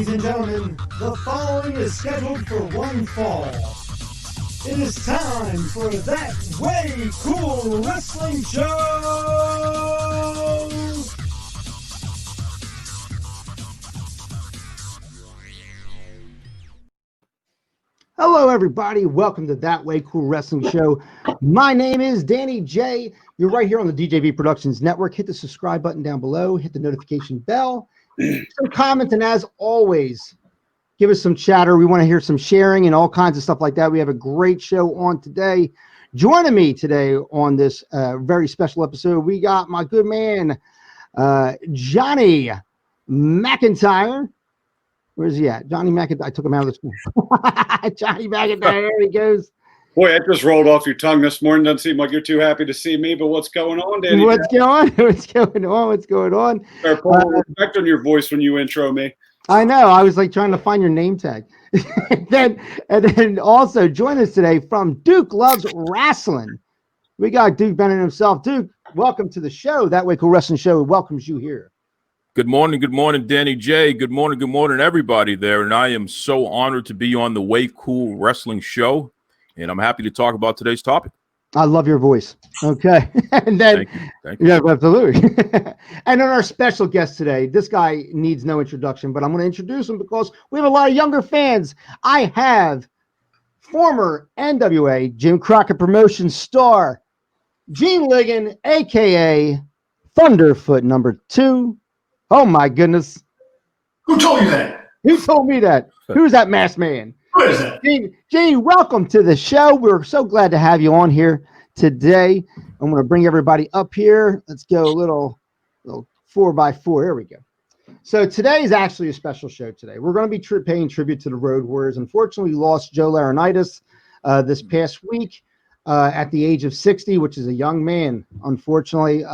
Ladies and gentlemen, the following is scheduled for one fall. It is time for That Way Cool Wrestling Show! Hello, everybody. Welcome to That Way Cool Wrestling Show. My name is Danny J. You're right here on the DJV Productions Network. Hit the subscribe button down below. Hit the notification bell. Some comments, and as always, give us some chatter. We want to hear some sharing and all kinds of stuff like that. We have a great show on today. Joining me today on this very special episode, we got my good man, Johnny McIntyre. Where's he at? Johnny McIntyre. I took him out of the school. Johnny McIntyre, there he goes. Boy, that just rolled off your tongue this morning. Doesn't seem like you're too happy to see me, but what's going on, Danny? What's going on? Better put respect on your voice when you intro me. I know. I was like trying to find your name tag. and then also join us today from Duke Loves Rasslin. We got Duke Bennett himself. Duke, welcome to the show. That Way Cool Wrestling Show welcomes you here. Good morning, Danny J. Good morning, everybody there. And I am so honored to be on the Way Cool Wrestling Show, and I'm happy to talk about today's topic. I love your voice. Okay. And then, Thank you. Yeah, absolutely. And on our special guest today, this guy needs no introduction, but I'm going to introduce him because we have a lot of younger fans. I have former NWA Jim Crockett Promotions star, Gene Ligon, a.k.a. Thunderfoot #2. Oh, my goodness. Who told you that? Who told me that? Who's that masked man? Who is that? Gene, welcome to the show. We're so glad to have you on here today. I'm going to bring everybody up here. Let's go a little 4x4. There we go. So today is actually a special show today. We're going to be paying tribute to the Road Warriors. Unfortunately, we lost Joe Laurinaitis this past week at the age of 60, which is a young man, unfortunately.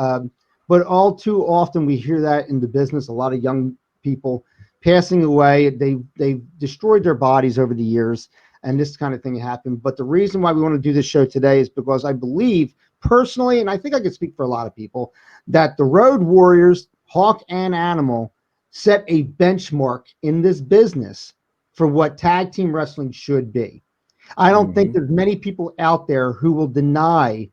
But all too often we hear that in the business, a lot of young people passing away. They've destroyed their bodies over the years, and this kind of thing happened. But the reason why we want to do this show today is because I believe personally, and I think I can speak for a lot of people, that the Road Warriors, Hawk and Animal, set a benchmark in this business for what tag team wrestling should be. I don't think there's many people out there who will deny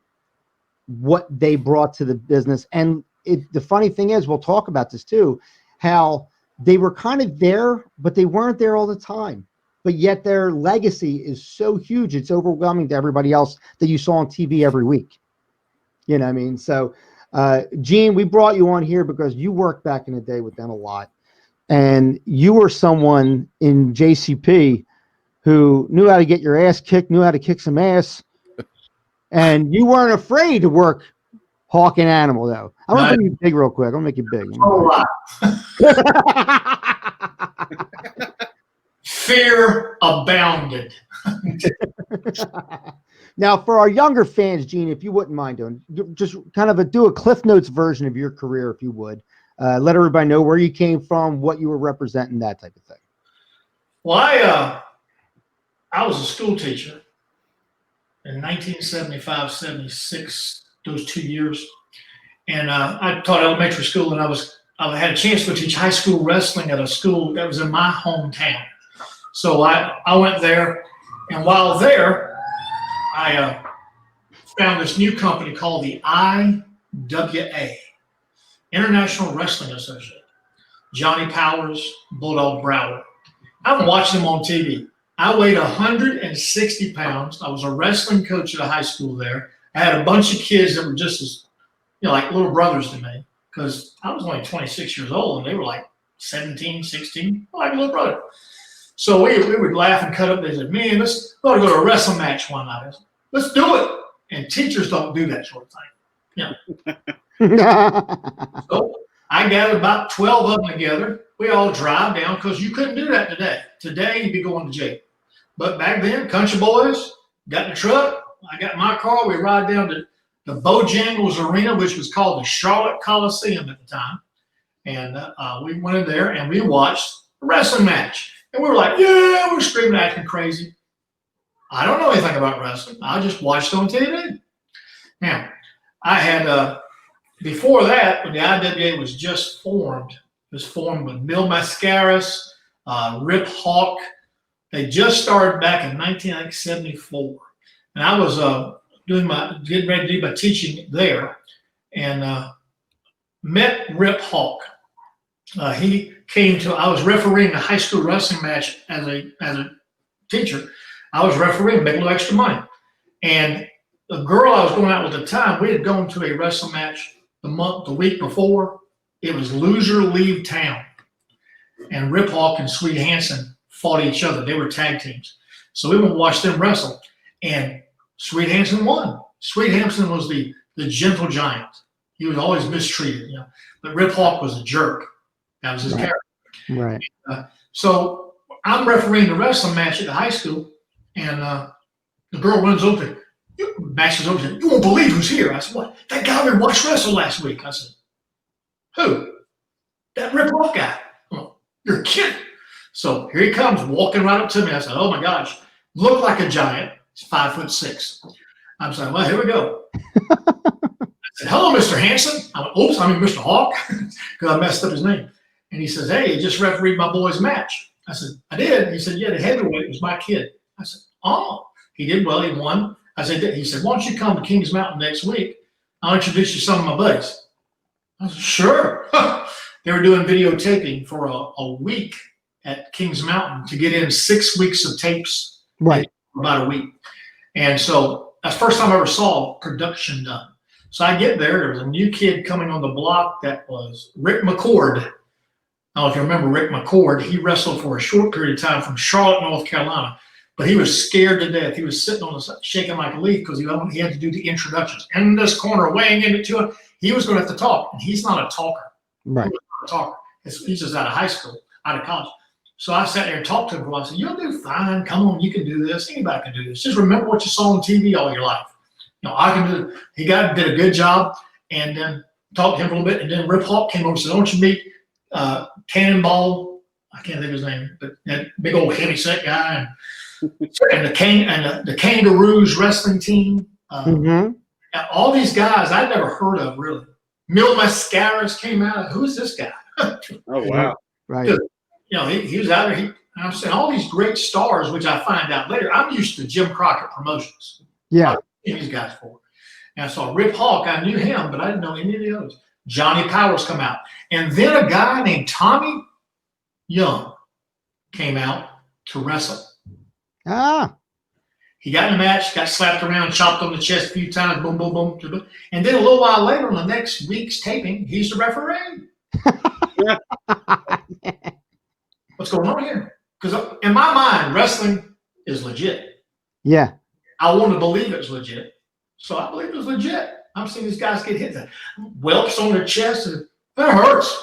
what they brought to the business. And the funny thing is, we'll talk about this too, how they were kind of there, but they weren't there all the time. But yet their legacy is so huge, it's overwhelming to everybody else that you saw on TV every week. You know what I mean? So, Gene, we brought you on here because you worked back in the day with them a lot. And you were someone in JCP who knew how to get your ass kicked, knew how to kick some ass. And you weren't afraid to work Hawk and Animal, though. I want to make you big real quick. I'm going to make you big. Fear abounded. Now, for our younger fans, Gene, if you wouldn't mind doing, just kind of do a Cliff Notes version of your career, if you would. Let everybody know where you came from, what you were representing, that type of thing. Well, I was a school teacher in 1975, 76, those 2 years. And I taught elementary school, and I had a chance to teach high school wrestling at a school that was in my hometown. So I went there, and while there, I found this new company called the IWA, International Wrestling Association. Johnny Powers, Bulldog Browder. I've watched them on TV. I weighed 160 pounds. I was a wrestling coach at a high school there. I had a bunch of kids that were just as, like little brothers to me, because I was only 26 years old and they were like 17, 16, like a little brother. So we would laugh and cut up. They said, man, let's go to a wrestling match one night. I said, let's do it. And teachers don't do that sort of thing. So I gathered about 12 of them together. We all drive down, because you couldn't do that today. Today, you'd be going to jail. But back then, country boys got in the truck. I got my car. We ride down to the Bojangles Arena, which was called the Charlotte Coliseum at the time. And we went in there and we watched a wrestling match. And we were like, yeah, we're screaming, acting crazy. I don't know anything about wrestling. I just watched on TV. Now, I had, before that, when the IWA was just formed, it was formed with Mil Mascaras, Rip Hawk. They just started back in 1974, and I was getting ready to do my teaching there, and met Rip Hawk. He came to. I was refereeing a high school wrestling match as a teacher. I was refereeing, making a little extra money, and the girl I was going out with at the time, we had gone to a wrestling match the week before. It was Loser Leave Town, and Rip Hawk and Sweet Hansen fought each other. They were tag teams, so we went and watched them wrestle, and Sweet Hansen won. Sweet Hansen was the gentle giant. He was always mistreated, but Rip Hawk was a jerk. That was his character. Right. So I'm refereeing the wrestling match at the high school, and the girl runs over, bashes over, said, "You won't believe who's here." I said, "What? That guy we watched wrestle last week." I said, "Who?" "That Rip Hawk guy." "Oh, you're kidding." So here he comes, walking right up to me. I said, "Oh my gosh, look like a giant. He's 5'6". I'm saying, "Well, here we go." I said, "Hello, Mr. Hansen." I went, "Oops, I mean Mr. Hawk," because I messed up his name. And he says, "Hey, you just refereed my boy's match." I said, "I did." He said, "Yeah, the heavyweight was my kid." I said, "Oh." He did well. He won. I said, he said, "Why don't you come to Kings Mountain next week? I'll introduce you to some of my buddies." I said, "Sure." They were doing videotaping for a week at Kings Mountain to get in 6 weeks of tapes. Right. About a week. And so that's the first time I ever saw production done. So I get there was a new kid coming on the block that was Rick McCord. I don't know if you remember Rick McCord. He wrestled for a short period of time from Charlotte, North Carolina, but he was scared to death. He was sitting on the side, shaking like a leaf because he had to do the introductions. In this corner, weighing in at 200, he was going to have to talk, and he's not a talker. Right. He was not a talker. He's just out of high school, out of college. So I sat there and talked to him for a while. I said, "You'll do fine. Come on, you can do this. Anybody can do this. Just remember what you saw on TV all your life. I can do it." He did a good job, and then talked to him for a little bit. And then Rip Hawk came over and said, "Don't you meet Cannonball?" I can't think of his name, but that big old heavy set guy, and the Kangaroos wrestling team. All these guys I'd never heard of really. Mil Mascaras came out. Who's this guy? Oh wow! Right. He was out there. I'm saying all these great stars, which I find out later. I'm used to Jim Crockett Promotions. Yeah. These guys for. And I saw Rip Hawk. I knew him, but I didn't know any of the others. Johnny Powers come out, and then a guy named Tommy Young came out to wrestle. Ah. He got in a match, got slapped around, chopped on the chest a few times, boom, boom, boom. And then a little while later, on the next week's taping, he's the referee. What's going on here? Because in my mind, wrestling is legit. Yeah. I want to believe it's legit. So I believe it was legit. I'm seeing these guys get hit. Whelps on their chest, and that hurts.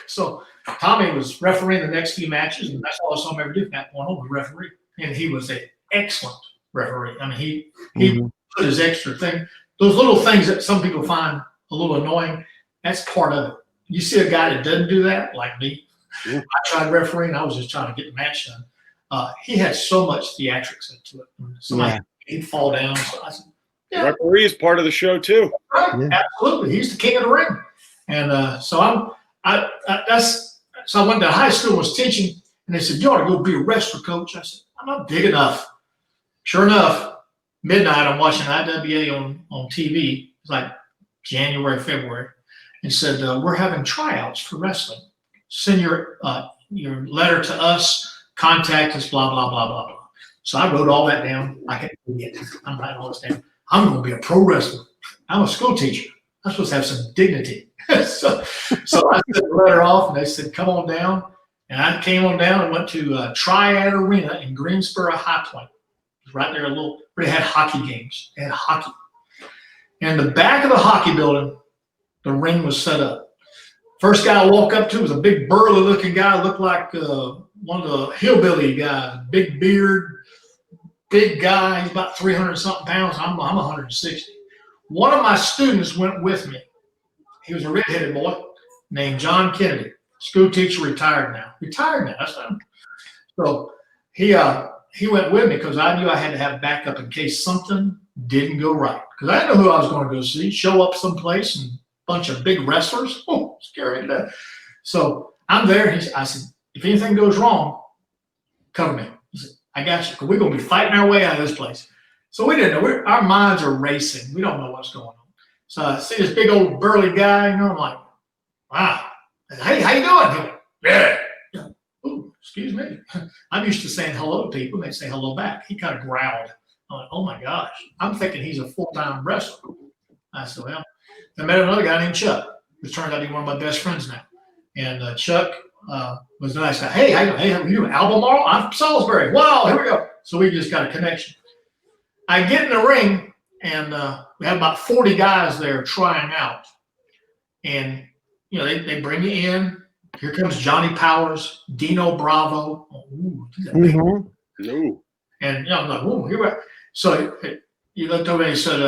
So Tommy was refereeing the next few matches, and that's all I saw him ever do from that point on was referee. And he was an excellent referee. I mean, he put his extra thing. Those little things that some people find a little annoying, that's part of it. You see a guy that doesn't do that, like me. I tried refereeing. I was just trying to get the match done. He had so much theatrics into it. He'd fall down. So I said, "Yeah." Referee is part of the show too. Right, yeah. Absolutely. He's the king of the ring. And so I went to high school and was teaching, and they said, "You ought to go be a wrestler coach." I said, "I'm not big enough." Sure enough, midnight, I'm watching IWA on TV. It's like January, February, and said, "We're having tryouts for wrestling. Send your letter to us, contact us, blah, blah, blah, blah, blah." So I wrote all that down. I'm writing all this down. I'm going to be a pro wrestler. I'm a school teacher. I'm supposed to have some dignity. so I sent the letter off, and they said, "Come on down." And I came on down and went to Triad Arena in Greensboro, High Point. It was right there where they had hockey games. They had hockey. And in the back of the hockey building, the ring was set up. First guy I walked up to was a big burly looking guy, looked like one of the hillbilly guys, big beard, big guy. He's about 300 something pounds. I'm 160. One of my students went with me. He was a redheaded boy named John Kennedy, school teacher, retired now. That's him. So he went with me because I knew I had to have backup in case something didn't go right. Because I didn't know who I was going to go see. Show up someplace and bunch of big wrestlers. Oh, scary to death. So I'm there. I said, if anything goes wrong, cover me. He said, I got you. 'Cause we're going to be fighting our way out of this place. So we didn't know. Our minds are racing. We don't know what's going on. So I see this big old burly guy, you know, I'm like, wow. I said, hey, how you doing? He went, yeah. Ooh, excuse me. I'm used to saying hello to people, and they say hello back. He kind of growled. I'm like, oh my gosh. I'm thinking he's a full-time wrestler. I said, well, I met another guy named Chuck, who turned out to be one of my best friends now. And Chuck was a nice guy. Hey, how you doing? Albemarle? I'm from Salisbury. Wow, here we go. So we just got a connection. I get in the ring, and we have about 40 guys there trying out. And, you know, they bring you in. Here comes Johnny Powers, Dino Bravo. Ooh, Mhm. No. and I'm like, ooh, here we go. So he looked over and he said,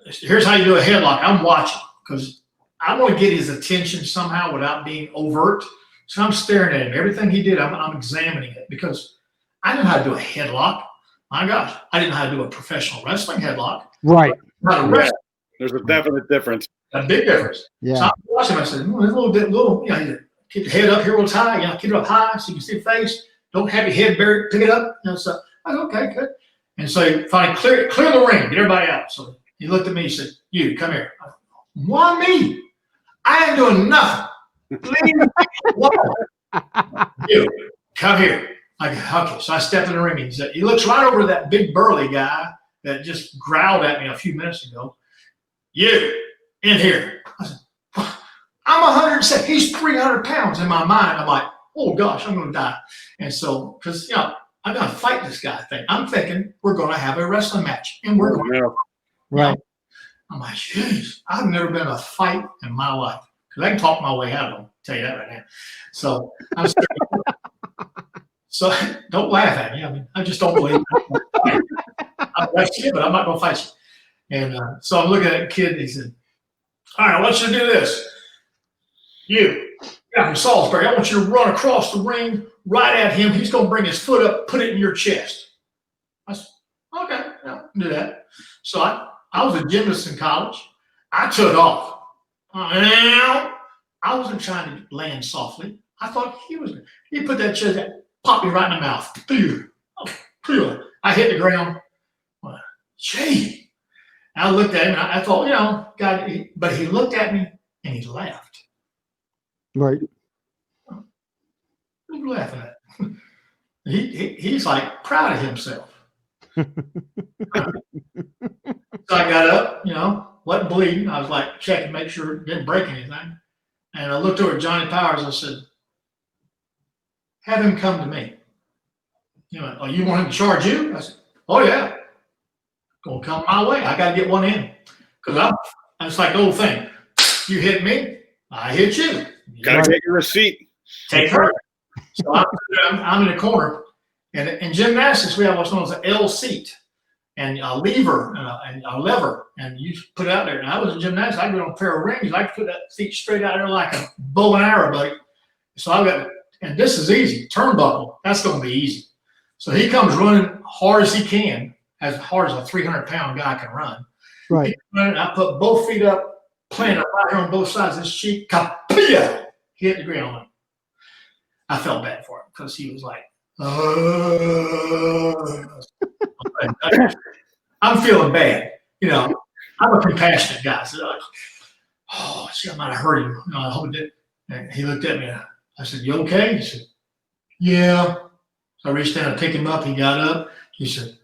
here's how you do a headlock. I'm watching because I want to get his attention somehow without being overt. So I'm staring at him. Everything he did, I'm examining it because I didn't know how to do a headlock. My gosh, I didn't know how to do a professional wrestling headlock. Right. How to wrestle. There's a definite difference. A big difference. So Yeah. I'm watching him. I said, there's a little bit, you know, you keep your head up here real high. You know, keep it up high so you can see the face. Don't have your head buried. Pick it up. You know, so I said, okay, good. And so he finally clear the ring, get everybody out. So he looked at me. He said, "You come here." I said, why me? I ain't doing nothing. Leave me alone. You come here. Like, okay. So I stepped in the ring. He looks right over that big burly guy that just growled at me a few minutes ago. You in here. I said, I'm 107. He's 300 pounds in my mind. I'm like, oh gosh, I'm going to die. And so, because, you know, I'm going to fight this guy thing. I'm thinking we're going to have a wrestling match. And we're going to. Right. I'm like, jeez, I've never been in a fight in my life. Because I can talk my way out of them. I'll tell you that right now. So, I'm so don't laugh at me. I mean, I just don't believe it. I'll fight you, but I'm not going to fight you. And so I'm looking at that kid, and he said, all right, I want you to do this. You, from Salisbury, I want you to run across the ring right at him. He's going to bring his foot up, put it in your chest. I said, okay, yeah, I can do that. So I was a gymnast in college. I took off. I wasn't trying to land softly. I thought he put that chest, popped me right in the mouth. I hit the ground. Gee. I looked at him and I thought, you know, God, but he looked at me and he laughed. Right. What are you laughing at? He's like proud of himself. So I got up, you know, wasn't bleeding. I was like checking, make sure it didn't break anything. And I looked over at Johnny Powers and I said, have him come to me. You know, oh, you want him to charge you? I said, oh yeah. Gonna come my way. I gotta get one in. Because it's like the old thing. You hit me, I hit you. Gotta take your receipt. Take her. So I'm in the corner. And in gymnastics, we have what's known as an L seat and a lever and a lever. And you put it out there. And I was in gymnastics, I got on a pair of rings. I could put that seat straight out there like a bow and arrow, buddy. So I got, and this is easy. Turnbuckle, that's gonna be easy. So he comes running hard as he can, as hard as a 300-pound guy can run. Right. I put both feet up, planted right here on both sides of his cheek. Kapia! He hit the ground. I felt bad for him because he was like, I'm feeling bad. You know, I'm a compassionate guy. So like, oh, shit, I might have hurt him. No, I hope it did. And he looked at me. I said, you okay? He said, yeah. So I reached down and picked him up. He got up. He said,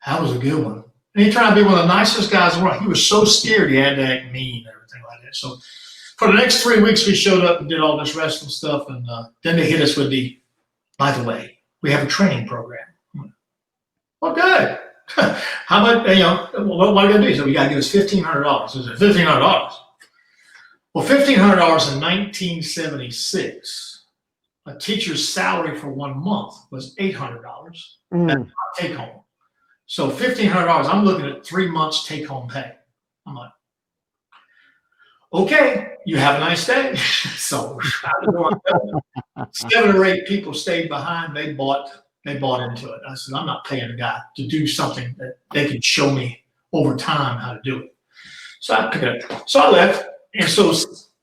that was a good one. And he tried to be one of the nicest guys in the world. He was so scared he had to act mean and everything like that. So for the next 3 weeks, we showed up and did all this wrestling stuff. And then they hit us with by the way, we have a training program. Well, good. How much, you know, what are you going to do? So we got to give us $1,500. So I said, $1,500. Well, $1,500 in 1976, a teacher's salary for 1 month was $800. That's my take home. So $1,500, I'm looking at 3 months take home pay. I'm like, okay, you have a nice day. So 7 or 8 people stayed behind. They bought into it. I said, I'm not paying a guy to do something that they can show me over time how to do it. So I picked it up. So I left. And so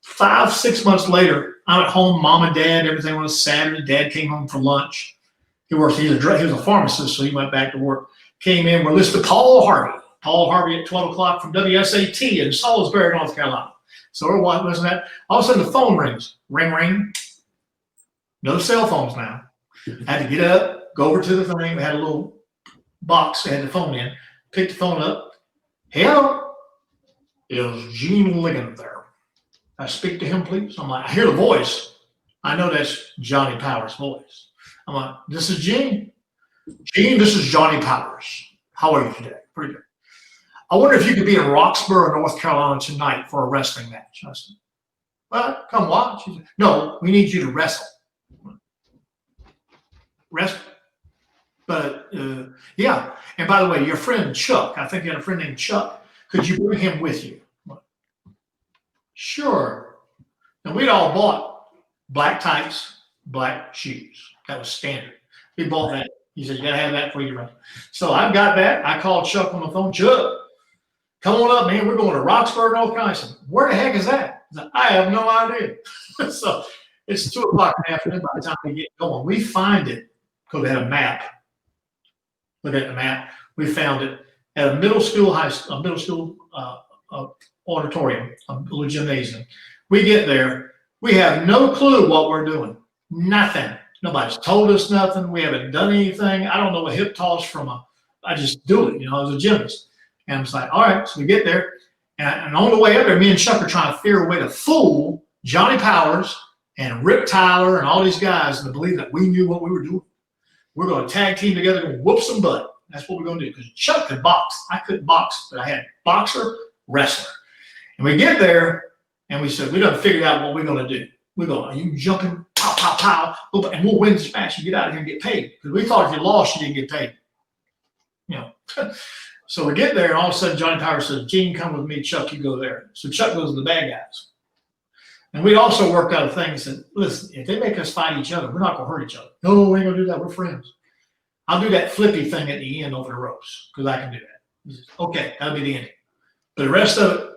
5-6 months later, I'm at home, mom and dad, everything was Saturday. Dad came home for lunch. He was a pharmacist, so he went back to work. Came in, we're listening to Paul Harvey. Paul Harvey at 12 o'clock from WSAT in Salisbury, North Carolina. So we're listening to that. All of a sudden the phone rings. Ring, ring. No cell phones now. I had to get up, go over to the thing. We had a little box. They had the phone in. Picked the phone up. Hello. Is Gene Ligon there? I speak to him, please. I'm like, I hear the voice. I know that's Johnny Powers' voice. I'm like, this is Gene. Gene, this is Johnny Powers. How are you today? Pretty good. I wonder if you could be in Roxborough, North Carolina tonight for a wrestling match. I said, well, come watch. He said, no, we need you to wrestle. Wrestle. But, yeah. And by the way, your friend Chuck, I think you had a friend named Chuck. Could you bring him with you? Sure. And we'd all bought black tights, black shoes. That was standard. We bought that. He said, you got to have that for you to run. So I've got that. I called Chuck on the phone. Chuck, come on up, man. We're going to Roxborough, North Carolina. I said, where the heck is that? I said, I have no idea. So it's 2 o'clock in the afternoon by the time we get going. We find it because they had a map. Look at the map. We found it at a middle school auditorium, a little gymnasium. We get there. We have no clue what we're doing. Nothing. Nobody's told us nothing. We haven't done anything. I don't know a hip toss I just do it, as a gymnast. And I'm just like, all right, so we get there. And on the way up there, me and Chuck are trying to figure a way to fool Johnny Powers and Rip Tyler and all these guys into believing that we knew what we were doing. We're going to tag team together and whoop some butt. That's what we're going to do. Because Chuck could box. I couldn't box, but I had boxer, wrestler. And we get there, and we said, we done figured out what we're going to do. We're going, are you jumping? Pow, pow, pow. And we'll win this match and get out of here and get paid. Because we thought if you lost, you didn't get paid. So we get there, and all of a sudden, Johnny Powers says, Gene, come with me. Chuck, you go there. So Chuck goes to the bad guys. And we also worked out a thing and said, listen, if they make us fight each other, we're not going to hurt each other. No, we ain't going to do that. We're friends. I'll do that flippy thing at the end over the ropes because I can do that. He says, okay, that'll be the ending. But the rest of it,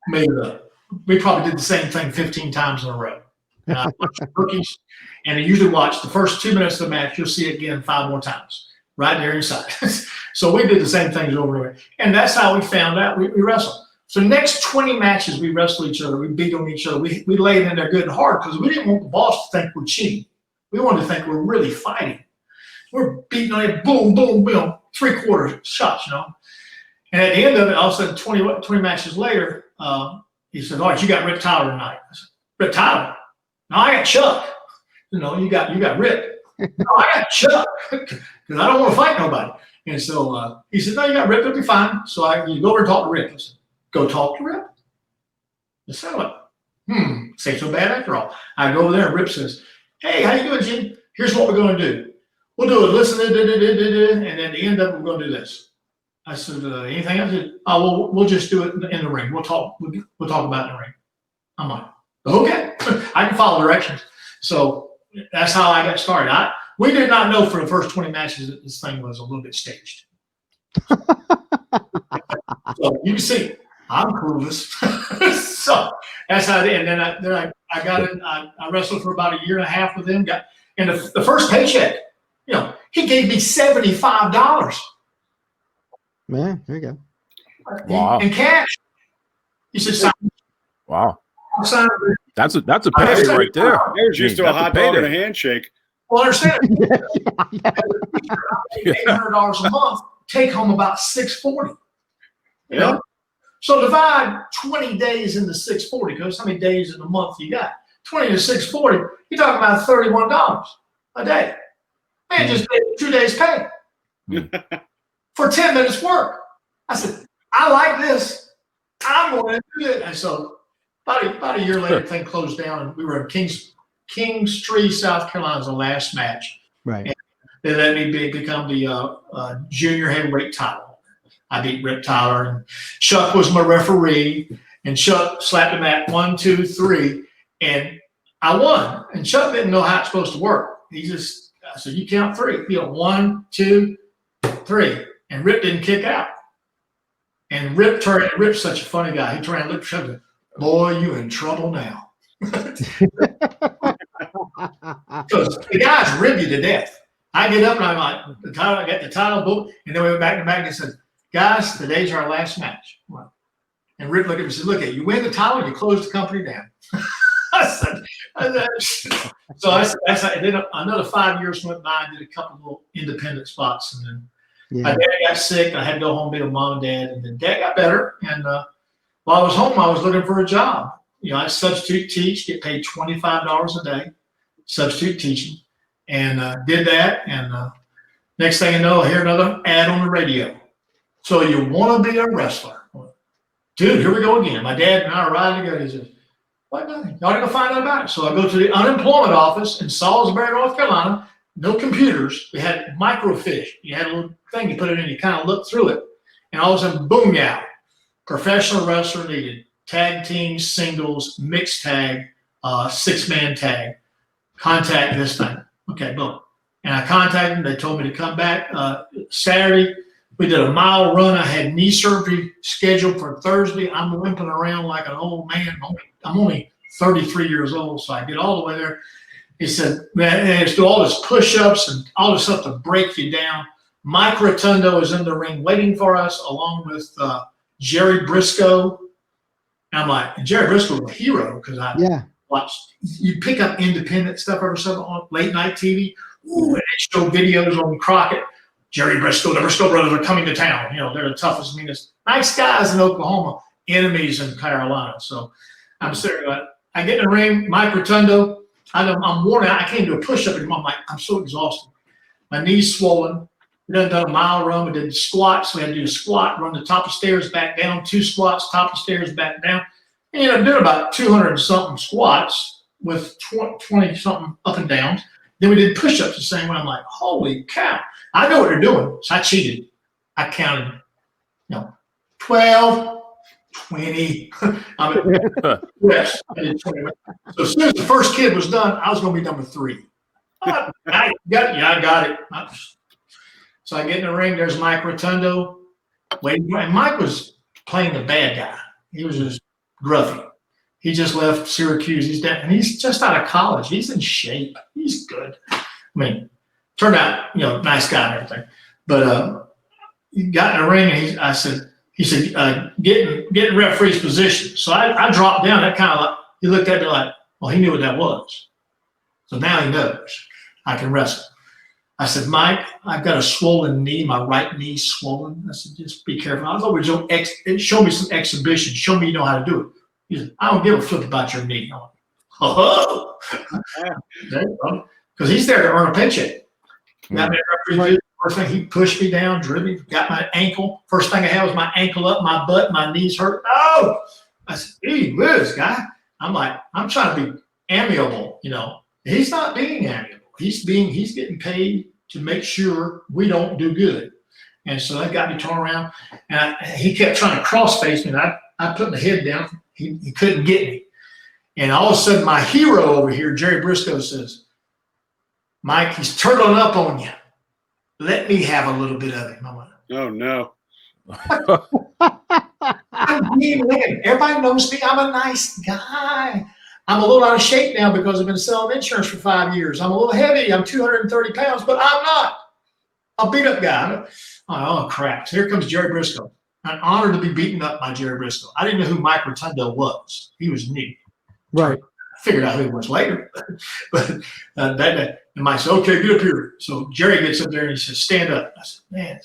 made it up. We probably did the same thing 15 times in a row. And I watched rookies, and I usually watch the first 2 minutes of the match. You'll see it again 5 more times right there inside. So we did the same things over and over. And that's how we found out we wrestled. So next 20 matches, we wrestled each other. We beat on each other. We laid in there good and hard because we didn't want the boss to think we're cheating. We wanted to think we're really fighting. We're beating on it, boom, boom, boom, 3/4 shots, And at the end of it, all of a sudden, 20 matches later, he said, all right, you got Rip Tyler tonight. I said, Rip Tyler? No, I got Chuck. You got Rip. No, I got Chuck because I don't want to fight nobody. And so he said, no, you got Rip. It'll be fine. So you go over and talk to Rip. I said, go talk to Rip? I said, what? Say so bad after all. I go over there and Rip says, hey, how you doing, Jim? Here's what we're going to do. We'll do it. Listen, and then at the end of it, we're going to do this. I said, anything else? He said, oh, we'll just do it in the ring. We'll talk about it in the ring. I'm like, okay, I can follow directions. So that's how I got started. We did not know for the first 20 matches that this thing was a little bit staged. So you can see, I'm clueless. So that's how I did. And then I got in. I wrestled for about 1.5 years with him. And the first paycheck, he gave me $75. Man, there you go. Wow. In cash. He said, wow. sign. That's a payday right there. There's used to a hot dog and a handshake. Well, understand. $800 a month, take home about $640. Yeah. So divide 20 days into $640 because how many days in a month you got? 20 to $640. You're talking about $31 a day. Man, just 2 days pay for 10 minutes work. I said, I like this. I'm going to do it. And so about a year later, the thing closed down, and we were in Kingstree, South Carolina, the last match. Right. And they let me become the junior heavyweight title. I beat Rip Tyler, and Chuck was my referee, and Chuck slapped him at 1, 2, 3, and I won. And Chuck didn't know how it's supposed to work. I said, you count 3. 1, 2, 3. And Rip didn't kick out. And Rip's such a funny guy. He turned and looked at Chuck and said, boy, you in trouble now. Because the guys rib you to death. I get up and I'm like, I got the title book, and then we went back to back and said, guys, today's our last match. And Rip looked at me and said, look, you win the title, you close the company down. So and then another 5 years went by. I did a couple of little independent spots, and then my dad got sick. I had to go home and be with mom and dad, and then dad got better. And while I was home, I was looking for a job. I substitute teach, get paid $25 a day, substitute teaching, and did that. And next thing you know, I hear another ad on the radio. So you want to be a wrestler? Dude, here we go again. My dad and I are riding together. He says, what? Y'all ain't gonna find out about it. So I go to the unemployment office in Salisbury, North Carolina. No computers. We had microfiche. You had a little thing, you put it in, you kind of look through it. And all of a sudden, boom, yeah. Professional wrestler needed. Tag team, singles, mixed tag, 6-man tag. Contact this thing. Okay, boom. And I contacted them. They told me to come back Saturday. We did a mile run. I had knee surgery scheduled for Thursday. I'm limping around like an old man. I'm only 33 years old, so I get all the way there. He said, man, let's do all this push-ups and all this stuff to break you down. Mike Rotundo is in the ring waiting for us, along with Jerry Briscoe. And I'm like, and Jerry Briscoe was a hero because I watched. You pick up independent stuff every so on late night TV. Ooh, and they show videos on Crockett. Jerry Briscoe, the Briscoe brothers are coming to town. They're the toughest, meanest, nice guys in Oklahoma, enemies in Carolina. So I'm serious. I get in the ring, Mike Rotundo. I'm worn out. I can't do a push-up anymore. I'm so exhausted. My knee's swollen. We done a mile run. We did the squats. We had to do a squat, run the top of stairs, back down, 2 squats, top of stairs, back down. And I'm doing about 200-something squats with 20-something up and downs. Then we did push-ups the same way. I'm like, holy cow. I know what they're doing. So I cheated. I counted, 12, 20. Yes, I did 20. So as soon as the first kid was done, I was going to be number 3. I got it. Yeah, I got it. So I get in the ring. There's Mike Rotundo. And Mike was playing the bad guy. He was just gruffy. He just left Syracuse. He's down, and he's just out of college. He's in shape. He's good. I mean, turned out, nice guy and everything. But he got in the ring, and he said, get in referee's position. So I dropped down. That kind of like, he looked at me like, well, he knew what that was. So now he knows I can wrestle. I said, Mike, I've got a swollen knee. My right knee's swollen. I said, just be careful. I thought show me some exhibition. Show me you know how to do it. He said, I don't give a flip about your knee. I'm like, oh, because he's there to earn a paycheck. Got me a referee. First thing, he pushed me down, drilled me, got my ankle. First thing I had was my ankle up, my butt, my knees hurt. No! I said, hey, this guy. I'm like, I'm trying to be amiable, He's not being amiable. He's getting paid to make sure we don't do good. And so that got me torn around. And he kept trying to cross-face me, and I put my head down. He couldn't get me. And all of a sudden, my hero over here, Jerry Briscoe, says, Mike, he's turtling up on you. Let me have a little bit of it. Oh, no. I'm being living. Everybody knows me. I'm a nice guy. I'm a little out of shape now because I've been selling insurance for 5 years. I'm a little heavy. I'm 230 pounds, but I'm not a beat-up guy. Oh, crap. So here comes Jerry Briscoe. I'm honored to be beaten up by Jerry Briscoe. I didn't know who Mike Rotundo was. He was new. Right. I figured out who he was later. But and Mike said, okay, get up here. So Jerry gets up there and he says, stand up. I said, man,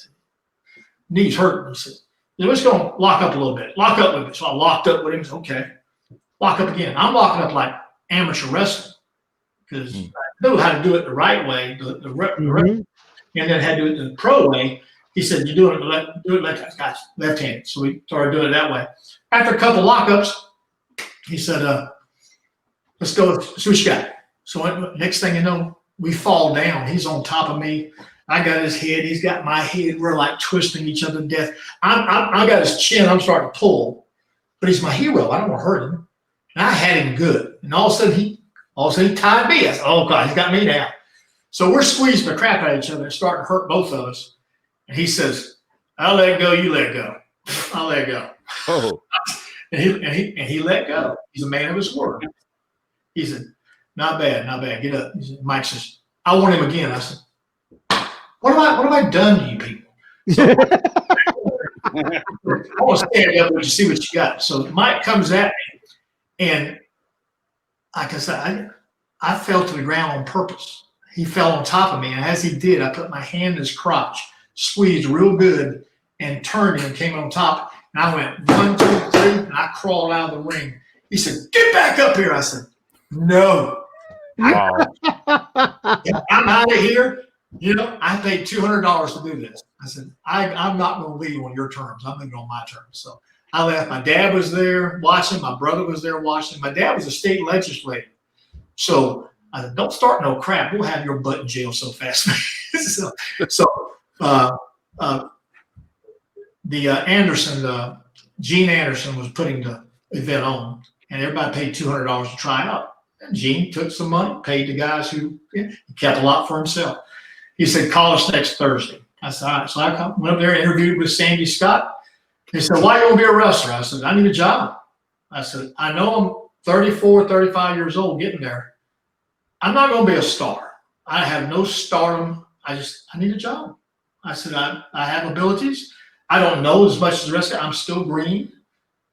knees hurting. He said, let's go lock up a little bit. Lock up with me. So I locked up with him. Said, okay. Lock up again. I'm locking up like amateur wrestling because I know how to do it the right way, and then had to do it the pro way. He said, "You do it left-handed." So we started doing it that way. After a couple lockups, he said, "Let's go. See what you got." So next thing you know, we fall down. He's on top of me. I got his head. He's got my head. We're like twisting each other to death. I got his chin. I'm starting to pull, but he's my hero. I don't want to hurt him. And I had him good. And all of a sudden he tied me. I said, oh, God, he's got me down. So we're squeezing the crap out of each other and starting to hurt both of us. And he says, I'll let go, you let go. I'll let go. Oh. and he let go. He's a man of his word. He said, not bad, not bad. Get up. He said, Mike says, I want him again. I said, what have I done to you people? So, I want to stand up and see what you got. So Mike comes at me, and like I said, I fell to the ground on purpose. He fell on top of me, and as he did, I put my hand in his crotch, squeezed real good, and turned him and came on top. And I went 1, 2, 3, and I crawled out of the ring. He said, get back up here. I said, no. Wow. I'm out of here. You know, I paid $200 to do this. I said, I'm not going to leave on your terms. I'm leaving on my terms. So I left. My dad was there watching. My brother was there watching. My dad was a state legislator. So I said, don't start no crap. We'll have your butt in jail so fast. Gene Anderson was putting the event on, and everybody paid $200 to try out. And Gene took some money, paid the guys who he kept a lot for himself. He said, call us next Thursday. I said, all right. So I went up there, interviewed with Sandy Scott. They said, why you want to be a wrestler? I said, I need a job. I said, I know I'm 34, 35 years old getting there. I'm not going to be a star. I have no stardom. I need a job. I said, I have abilities. I don't know as much as the rest of it. I'm still green,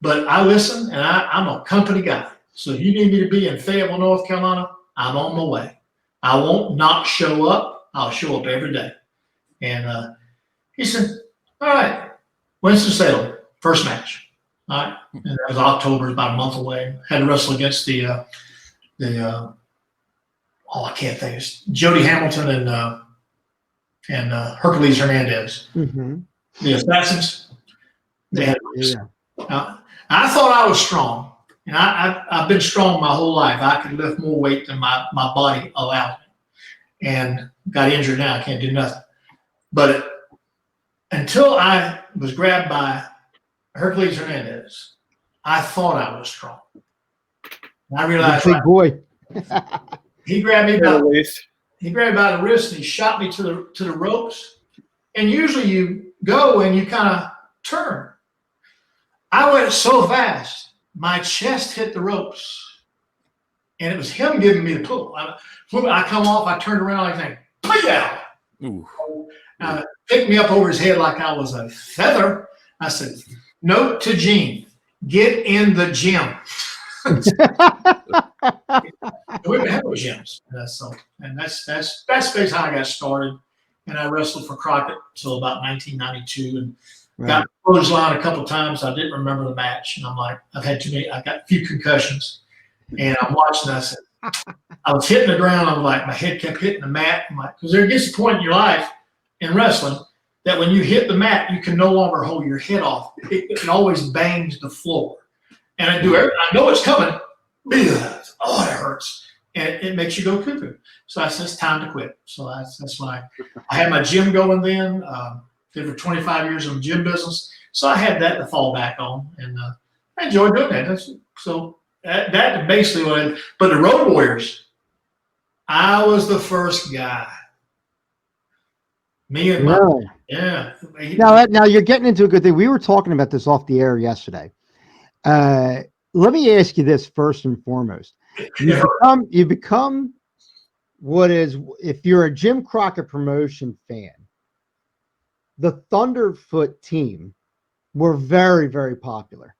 but I listen, and I'm a company guy. So if you need me to be in Fayetteville, North Carolina, I'm on my way. I won't not show up. I'll show up every day. And he said, all right, Winston-Salem, first match. All right. And that was October, about a month away. Had to wrestle against I can't think. It's Jody Hamilton and Hercules Hernandez. Mm-hmm. The Assassins. They had I thought I was strong. And I've been strong my whole life. I could lift more weight than my body allowed me. And got injured now. I can't do nothing. But until I was grabbed by Hercules Hernandez, I thought I was strong. And I realized big boy. he grabbed me by the wrist and he shot me to the ropes. And usually you go and you kind of turn. I went so fast, my chest hit the ropes. And it was him giving me the pull. I come off, I turned around, I think, play out. Picked me up over his head like I was a feather. I said, note to Gene, get in the gym. We didn't have no gyms. And that's basically how I got started. And I wrestled for Crockett until about 1992 and got clothesline a couple of times. I didn't remember the match. And I'm like, I got a few concussions. And I'm watching, I said, I was hitting the ground. I was like, my head kept hitting the mat. Because there gets a point in your life in wrestling that when you hit the mat, you can no longer hold your head off. It always bangs the floor. And I know it's coming. Oh, it hurts. And it makes you go cuckoo. So I said, it's time to quit. So that's why I had my gym going then. Did for 25 years in the gym business. So I had that to fall back on. And I enjoyed doing that. That basically what but the Road Warriors, I was the first guy. Me and Now you're getting into a good thing. We were talking about this off the air yesterday. Let me ask you this first and foremost. You become what is, if you're a Jim Crockett Promotion fan, the Thunderfoot team were very, very popular.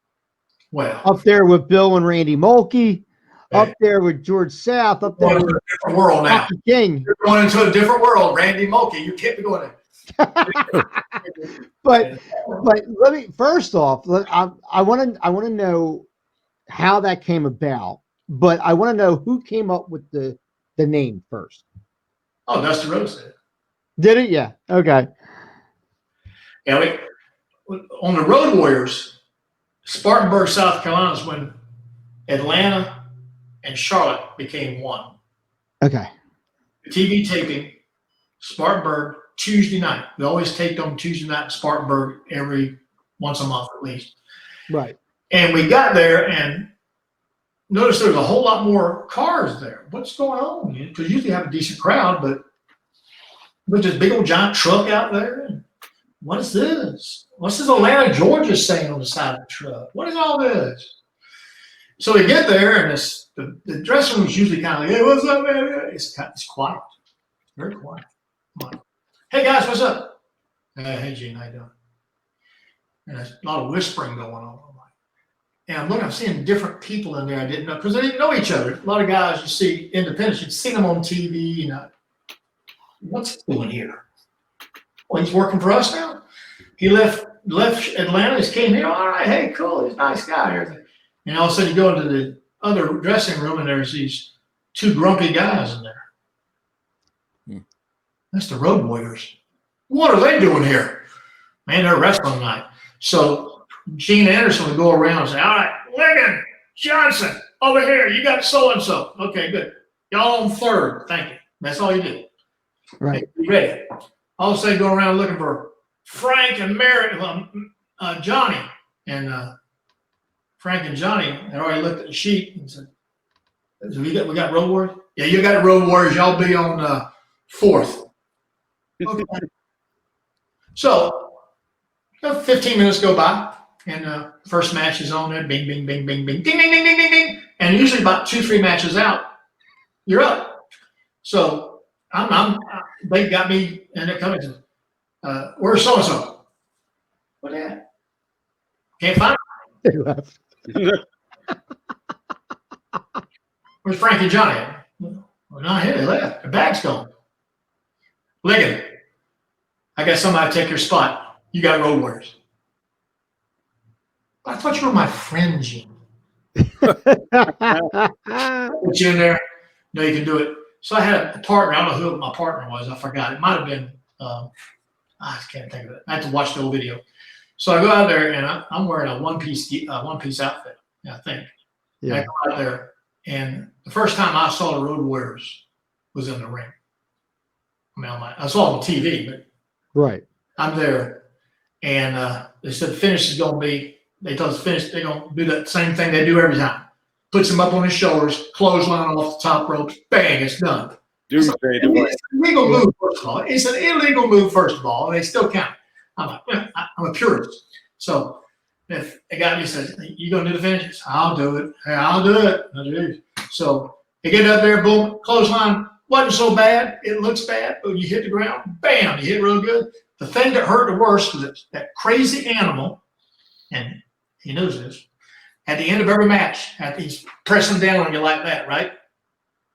Well, up there with Bill and Randy Mulkey, up there with George South, up there with a different world now. King. You're going into a different world, Randy Mulkey. You can't be going there. but let me first off, I want to know how that came about, but I want to know who came up with the name first. Oh, Dusty Rhodes did. Did it? Yeah. Okay. Yeah, on the Road Warriors, Spartanburg, South Carolina is when Atlanta and Charlotte became one. Okay. The TV taping, Spartanburg, Tuesday night. We always taped on Tuesday night in Spartanburg every once a month at least. Right. And we got there and noticed there was a whole lot more cars there. What's going on? Because usually you have a decent crowd, but with this big old giant truck out there. And what is this? What's this Atlanta, Georgia saying on the side of the truck? What is all this? So we get there, and the dressing room is usually kind of like, hey, what's up, man? It's quiet. Very quiet. I'm like, hey, guys, what's up? Hey, Gene, how you doing? And there's a lot of whispering going on. And I'm seeing different people in there I didn't know, because they didn't know each other. A lot of guys you see independents, you've seen them on TV, you know. What's he doing here? Well, he's working for us now. He left Atlanta, he came here, all right, hey, cool, he's a nice guy and everything. And all of a sudden you go into the other dressing room and there's these two grumpy guys in there. That's the Road Warriors. What are they doing here? Man, they're wrestling night. So Gene Anderson would go around and say, all right, Ligon, Johnson, over here, you got so-and-so. Okay, good. Y'all on third. Thank you. That's all you do. Right. You ready? All of a sudden go around looking for Frank and Mary, Johnny. And Frank and Johnny had already looked at the sheet and said, we got Road Warriors? Yeah, you got Road Warriors. Y'all be on fourth. Okay. So 15 minutes go by, and first match is on there. Bing, bing, bing, bing, bing, ding, ding, ding, ding, ding, ding. And usually about 2-3 matches out, you're up. So they got me, and they're coming to, where's so-and-so? What that? Can't find They left. Where's Frank and Johnny at? Well, not here. They left. The bag's gone. Ligon, I got somebody to take your spot. You got Road Warriors. I thought you were my friend, Gene. Put you in there. No, you can do it. So I had a partner. I don't know who my partner was. I forgot. It might have been, I can't think of it. I had to watch the old video. So I go out there, and I'm wearing a one-piece outfit, I think. Yeah. And I go out there, and the first time I saw the Road Warriors was in the ring. I mean, I saw it on TV, but right. I'm there, and they said the finish is going to be, they told us the finish, they're going to do that same thing they do every time. Puts him up on his shoulders, clothesline off the top ropes, bang, it's done. It's an illegal move, first of all. It's an illegal move, first of all, and they still count. I'm like, I'm a purist. So if a guy just says, you going to do the finish? I'll do it. Hey, I'll do it. So they get up there, boom, clothesline. Wasn't so bad. It looks bad, but you hit the ground, bam, you hit real good. The thing that hurt the worst was that crazy animal, and he knows this, at the end of every match, he's pressing down on you like that, right?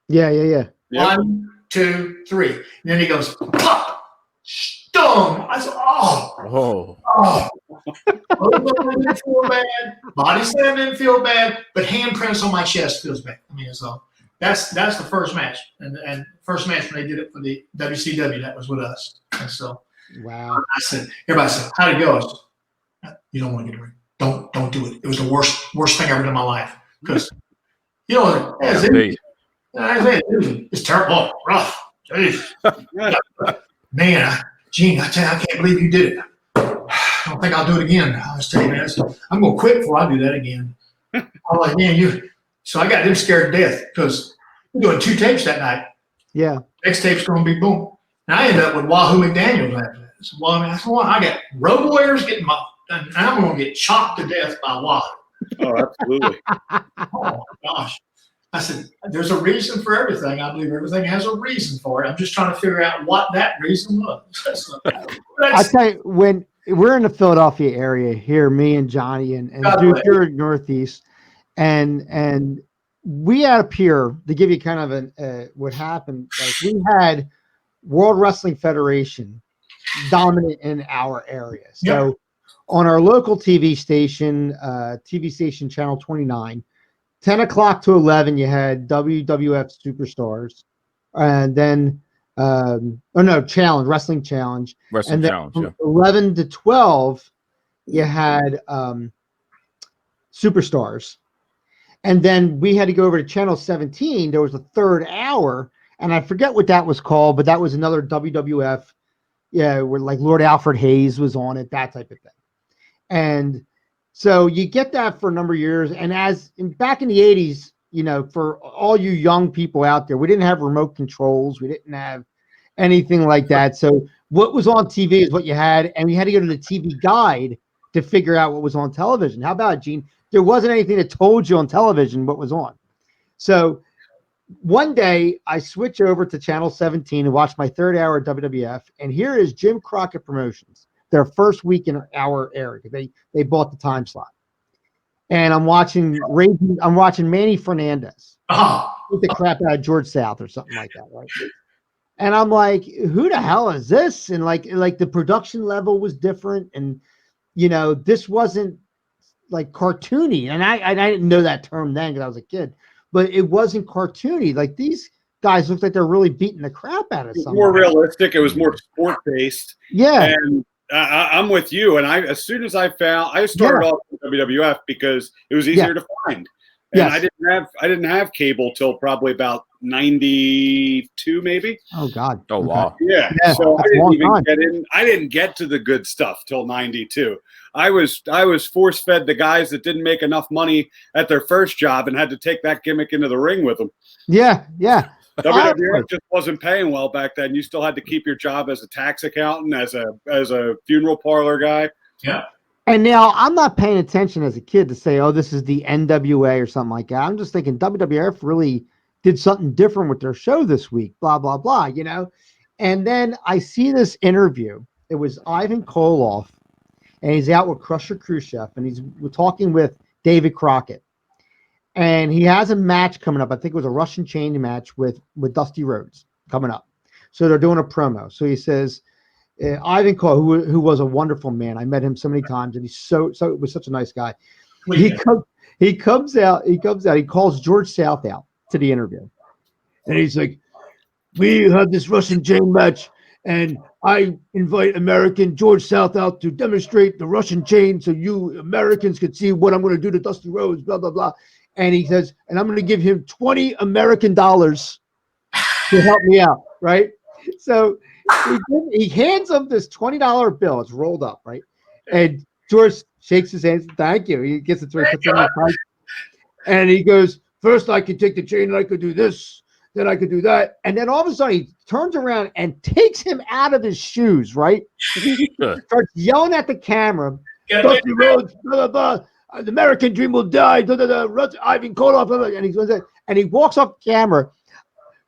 Yeah. 1, 2, 3. And then he goes, pop, stung. I said, oh. Didn't feel bad. Body slam didn't feel bad, but handprints on my chest feels bad. I mean, so that's the first match, and first match when they did it for the WCW, that was with us. And so, wow. Everybody said, how'd it go? I said, you don't want to get a ring. Don't do it. It was the worst thing I ever done in my life, because it's terrible, rough. Man, Gene, I tell you, I can't believe you did it. I don't think I'll do it again. I was telling you, man, I'm going to quit before I do that again. I'm like, man, so I got them scared to death, because we're doing 2 tapes that night. Yeah. Next tape's going to be boom. And I ended up with Wahoo McDaniels after that. So, I got Road Warriors and I'm going to get chopped to death by Wahoo. Oh, absolutely. Oh, my gosh. I said, there's a reason for everything. I believe everything has a reason for it. I'm just trying to figure out what that reason was. I tell you, when we're in the Philadelphia area here, me and Johnny and Duke, you're in Northeast, and we had up here to give you kind of what happened. Like, we had World Wrestling Federation dominant in our area. So on our local TV station channel 29, 10 o'clock to 11, you had WWF Superstars, and then Wrestling Challenge. Wrestling Challenge, yeah. 11 to 12, you had Superstars. And then we had to go over to channel 17. There was a third hour, and I forget what that was called, but that was another WWF, where like Lord Alfred Hayes was on it, that type of thing. And so you get that for a number of years. And back in the 80s, for all you young people out there, we didn't have remote controls. We didn't have anything like that. So what was on TV is what you had. And we had to go to the TV guide to figure out what was on television. How about it, Gene? there wasn't anything that told you on television what was on. So one day I switch over to channel 17 and watch my third hour of WWF, and here is Jim Crockett Promotions, their first week in our area. They bought the time slot, and I'm watching Manny Fernandez beat the crap out of George South or something like that, right? And I'm like, who the hell is this? And like the production level was different, and this wasn't like cartoony, and I didn't know that term then because I was a kid. But it wasn't cartoony. Like these guys looked like they're really beating the crap out of somebody. More realistic. It was more sport based. Yeah. And I'm with you. And as soon as I started off with WWF because it was easier to find. And I didn't have cable till probably about 92, maybe. Oh God. Oh wow. Yeah. So I didn't even get in. I didn't get to the good stuff till 92. I was force fed the guys that didn't make enough money at their first job and had to take that gimmick into the ring with them. Yeah. WWF just wasn't paying well back then. You still had to keep your job as a tax accountant, as a funeral parlor guy. Yeah. And now I'm not paying attention as a kid to say, oh, this is the NWA or something like that. I'm just thinking WWF really did something different with their show this week, blah, blah, blah, And then I see this interview. It was Ivan Koloff, and he's out with Crusher Khrushchev, and he's talking with David Crockett. And he has a match coming up. I think it was a Russian chain match with Dusty Rhodes coming up. So they're doing a promo. So he says, Ivan Koloff, who was a wonderful man. I met him so many times, and he's was such a nice guy. He comes out. He calls George South out to the interview, and he's like, "We have this Russian chain match, and I invite American George South out to demonstrate the Russian chain, so you Americans can see what I'm going to do to Dusty Rhodes." Blah blah blah. And he says, "And I'm going to give him $20 American to help me out." Right. So he hands him this $20 bill. It's rolled up, right? And George shakes his hands. Thank you. He gets it to puts it in his pocket. And he goes, "First I could take the chain and I could do this. Then I could do that." And then all of a sudden he turns around and takes him out of his shoes, right? Starts yelling at the camera. "Dusty Rhodes, blah, blah, blah. The American dream will die. Blah, blah, blah. Ivan Koloff, blah, blah." And he walks off camera.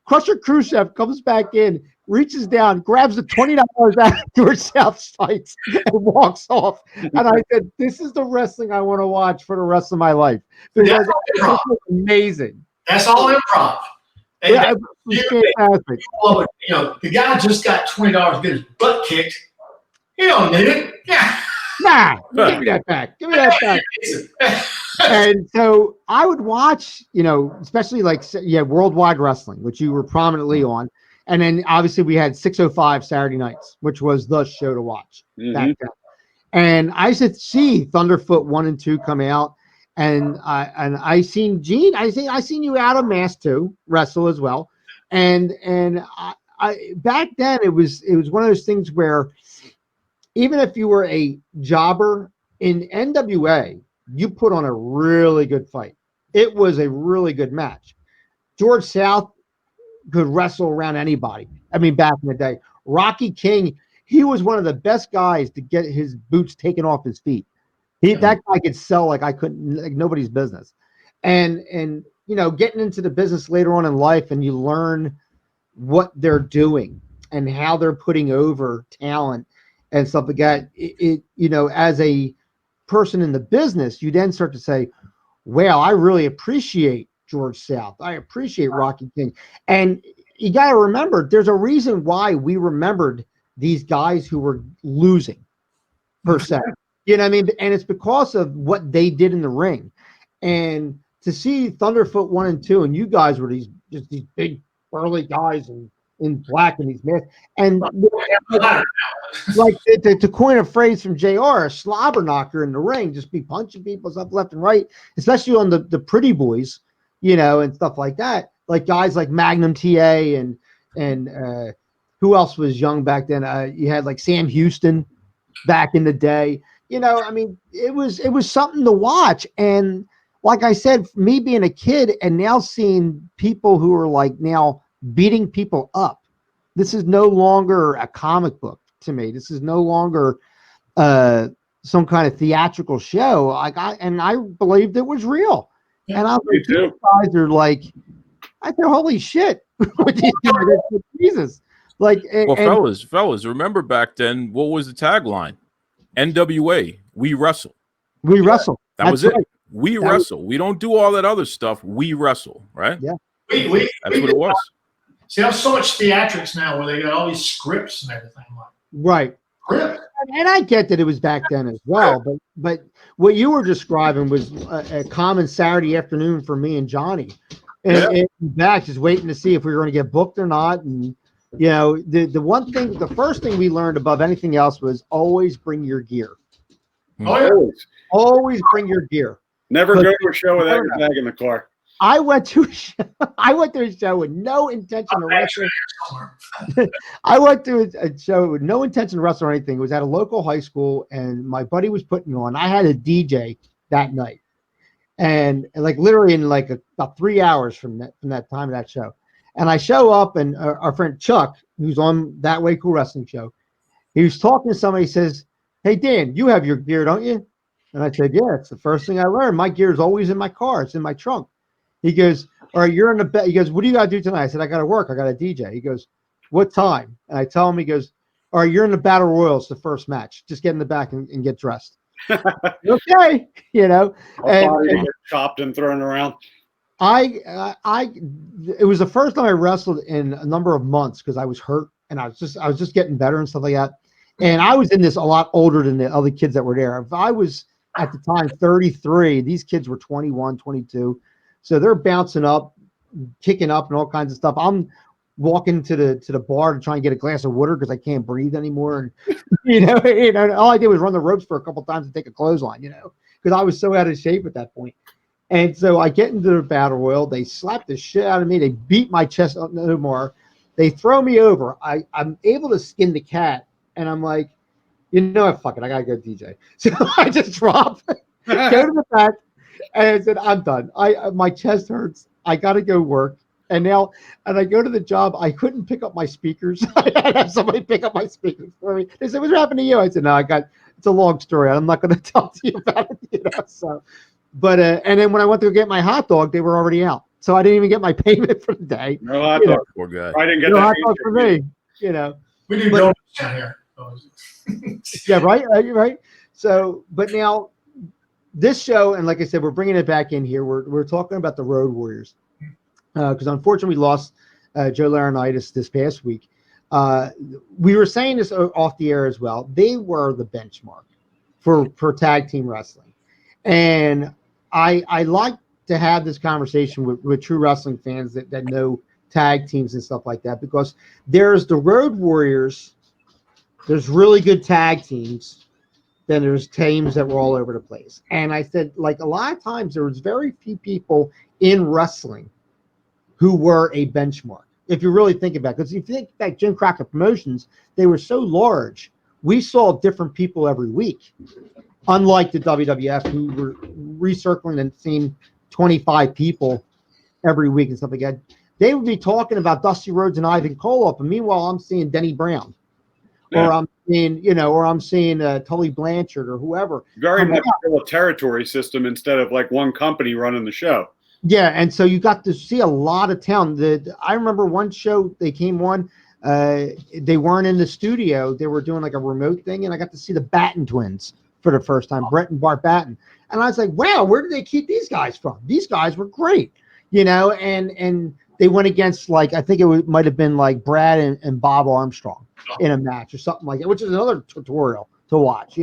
Crusher Khrushchev comes back in, reaches down, grabs the $20 out of George South's tights, and walks off. And I said, "This is the wrestling I want to watch for the rest of my life." Because it's amazing. That's all improv. And fantastic. The guy just got $20 to get his butt kicked. He don't need it. Yeah. Nah, give me that back. Give me that back. And so I would watch, especially Worldwide Wrestling, which you were prominently on. And then obviously we had 605 Saturday nights, which was the show to watch back then. And I used to see Thunderfoot 1 and 2 come out. And I seen Gene. I seen you out of Mass too, wrestle as well. And I back then it was one of those things where even if you were a jobber in NWA, you put on a really good fight. It was a really good match. George South could wrestle around anybody. I mean, back in the day, Rocky King, he was one of the best guys to get his boots taken off his feet. That guy could sell like nobody's business. And getting into the business later on in life, and you learn what they're doing and how they're putting over talent and stuff like that. As a person in the business, you then start to say, "Well, I really appreciate George South. I appreciate Rocky King." And you got to remember, there's a reason why we remembered these guys who were losing, per se. You know what I mean? And it's because of what they did in the ring. And to see Thunderfoot 1 and 2, and you guys were these big, burly guys in black and these masks. And like to coin a phrase from JR, a slobber knocker in the ring, just be punching people up left and right, especially on the pretty boys, and stuff like that. Like guys like Magnum TA and who else was young back then? You had like Sam Houston back in the day. It was something to watch. And like I said, me being a kid and now seeing people who are like now beating people up, this is no longer a comic book to me. This is no longer some kind of theatrical show. And I believed it was real. Yeah, and I was me like, too. these guys are like, I said, holy shit. With these guys, Jesus. Like, Well, fellas, remember back then, what was the tagline? NWA, we wrestle. we wrestle. That was That's it. right. We That wrestle. We don't do all that other stuff. We wrestle, right? Yeah. That's what it was. See, there's so much theatrics now where they got all these scripts and everything. Right. Script. And I get that it was back then as well, but what you were describing was a common Saturday afternoon for me and Johnny, and back just waiting to see if we were going to get booked or not. And the first thing we learned above anything else was always bring your gear. Oh, yeah. Always bring your gear. Never go to a show without your bag in the car. I went to a show with no intention of wrestling. I went to a show with no intention to wrestle or anything. It was at a local high school, and my buddy was putting on. I had a DJ that night, and like literally in like about 3 hours from that time of that show. And I show up, and our friend Chuck, who's on That Way Cool Wrestling show, he was talking to somebody. He says, "Hey Dan, you have your gear, don't you?" And I said, "Yeah, it's the first thing I learned. My gear is always in my car. It's in my trunk." He goes, "All right, you're in the bed." He goes, "What do you got to do tonight?" I said, "I got to work. I got a DJ." He goes, "What time?" And I tell him, he goes, "All right, you're in the Battle Royals, the first match. Just get in the back and get dressed." Okay, and get chopped and thrown around. It was the first time I wrestled in a number of months because I was hurt and I was just getting better and stuff like that. And I was in this a lot older than the other kids that were there. If I was at the time 33, these kids were 21, 22. So they're bouncing up, kicking up, and all kinds of stuff. I'm walking to the bar to try and get a glass of water because I can't breathe anymore. And all I did was run the ropes for a couple times and take a clothesline, because I was so out of shape at that point. And so I get into the battle royal. They slap the shit out of me. They beat my chest up no more. They throw me over. I'm able to skin the cat, and I'm like, fuck it, I gotta go DJ. So I just drop, go to the back. And I said, I'm done. My chest hurts. I got to go work. And I go to the job. I couldn't pick up my speakers. I had to have somebody pick up my speakers for me. They said, "What's happened to you?" I said, "No, it's a long story. I'm not going to tell you about it." So, but and then when I went to go get my hot dog, they were already out. So I didn't even get my payment for the day. No hot dog. Poor guy. I didn't get no that hot dog for me. We do donuts down here. Yeah, right. Right. So, but now. This show, and like I said, we're bringing it back in here. We're talking about the Road Warriors because unfortunately we lost Joe Laurinaitis this past week. We were saying this off the air as well. They were the benchmark for tag team wrestling, and I like to have this conversation with true wrestling fans that know tag teams and stuff like that, because there's the Road Warriors, there's really good tag teams. Then there's teams that were all over the place. And I said, like, a lot of times there was very few people in wrestling who were a benchmark. If you really think about it, because if you think back, Jim Crockett Promotions, they were so large. We saw different people every week, unlike the WWF, who were recircling and seeing 25 people every week and stuff like that. They would be talking about Dusty Rhodes and Ivan Koloff, and meanwhile, I'm seeing Denny Brown. Yeah. Or I'm seeing Tully Blanchard or whoever. Very much a territory system instead of like one company running the show. Yeah, and so you got to see a lot of talent. I remember one show they came on. They weren't in the studio. They were doing like a remote thing, and I got to see the Batten twins for the first time, Brett and Bart Batten. And I was like, wow, where did they keep these guys from? These guys were great, and they went against, like, I think might have been like Brad and Bob Armstrong in a match or something like that, which is another tutorial to watch,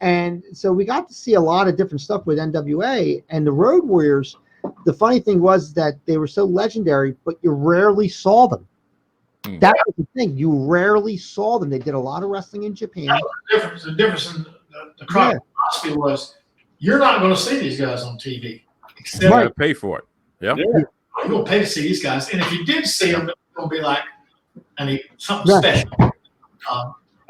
And so we got to see a lot of different stuff with NWA and the Road Warriors. The funny thing was that they were so legendary, but you rarely saw them. That was the thing. You rarely saw them. They did a lot of wrestling in Japan. The difference in the crowd philosophy was, you're not going to see these guys on TV. You got to pay for it. Yeah. You're going to pay to see these guys. And if you did see them, it's going to be like, something special.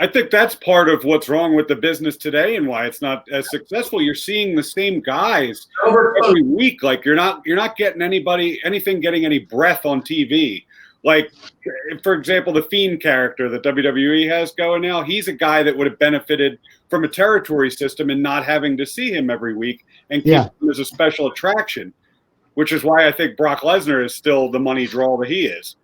I think that's part of what's wrong with the business today and why it's not as successful. You're seeing the same guys every week. Like you're not getting getting any breath on TV. Like, for example, the Fiend character that WWE has going now, he's a guy that would have benefited from a territory system and not having to see him every week and keep him as a special attraction, which is why I think Brock Lesnar is still the money draw that he is.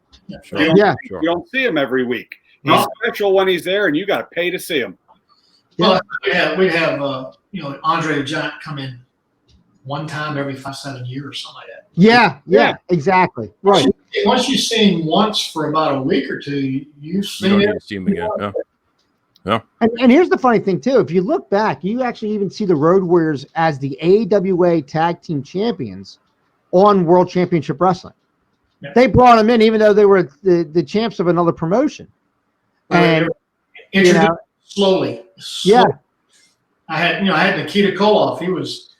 Sure. You don't see him every week. He's special when he's there, and you got to pay to see him. Well, we'd have Andre the Giant come in one time every 5-7 years or something like that. Yeah, exactly. Right. Once you've seen him once for about a week or two, you've seen it. See him again. Yeah. And here's the funny thing too. If you look back, you actually even see the Road Warriors as the AWA Tag Team Champions on World Championship Wrestling. Yeah. They brought them in even though they were the champs of another promotion. And slowly. Yeah. I had Nikita Koloff. He was,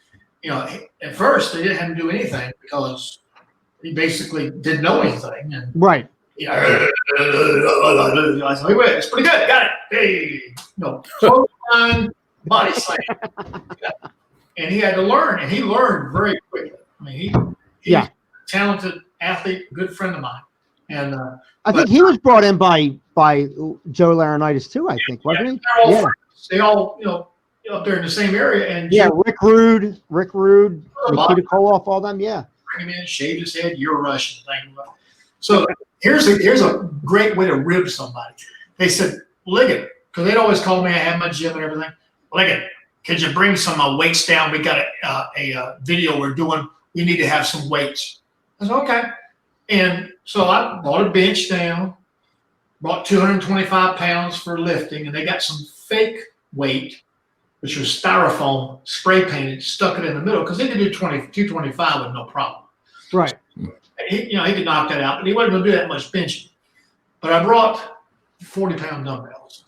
at first they didn't have him do anything because he basically didn't know anything. And, right. I said, wait, it's pretty good. Got it. Hey, clothesline, body slam. And he had to learn, and he learned very quickly. I mean, he's a talented athlete, good friend of mine. And I think he was brought in by Joe Laurinaitis too. I think wasn't he? They all up there in the same area. And Rick Rude, Nikita Koloff, all them. Yeah, bring him in, shaved his head. You're Russian. So here's a great way to rib somebody. They said, Ligon, because they'd always call me. I had my gym and everything. Ligon, could you bring some weights down? We got a video we're doing. We need to have some weights. I said, okay. And so I brought a bench down, brought 225 pounds for lifting, and they got some fake weight, which was styrofoam spray painted, stuck it in the middle because they could do 225 with no problem. Right. He could knock that out, but he wasn't going to do that much benching. But I brought 40-pound dumbbells.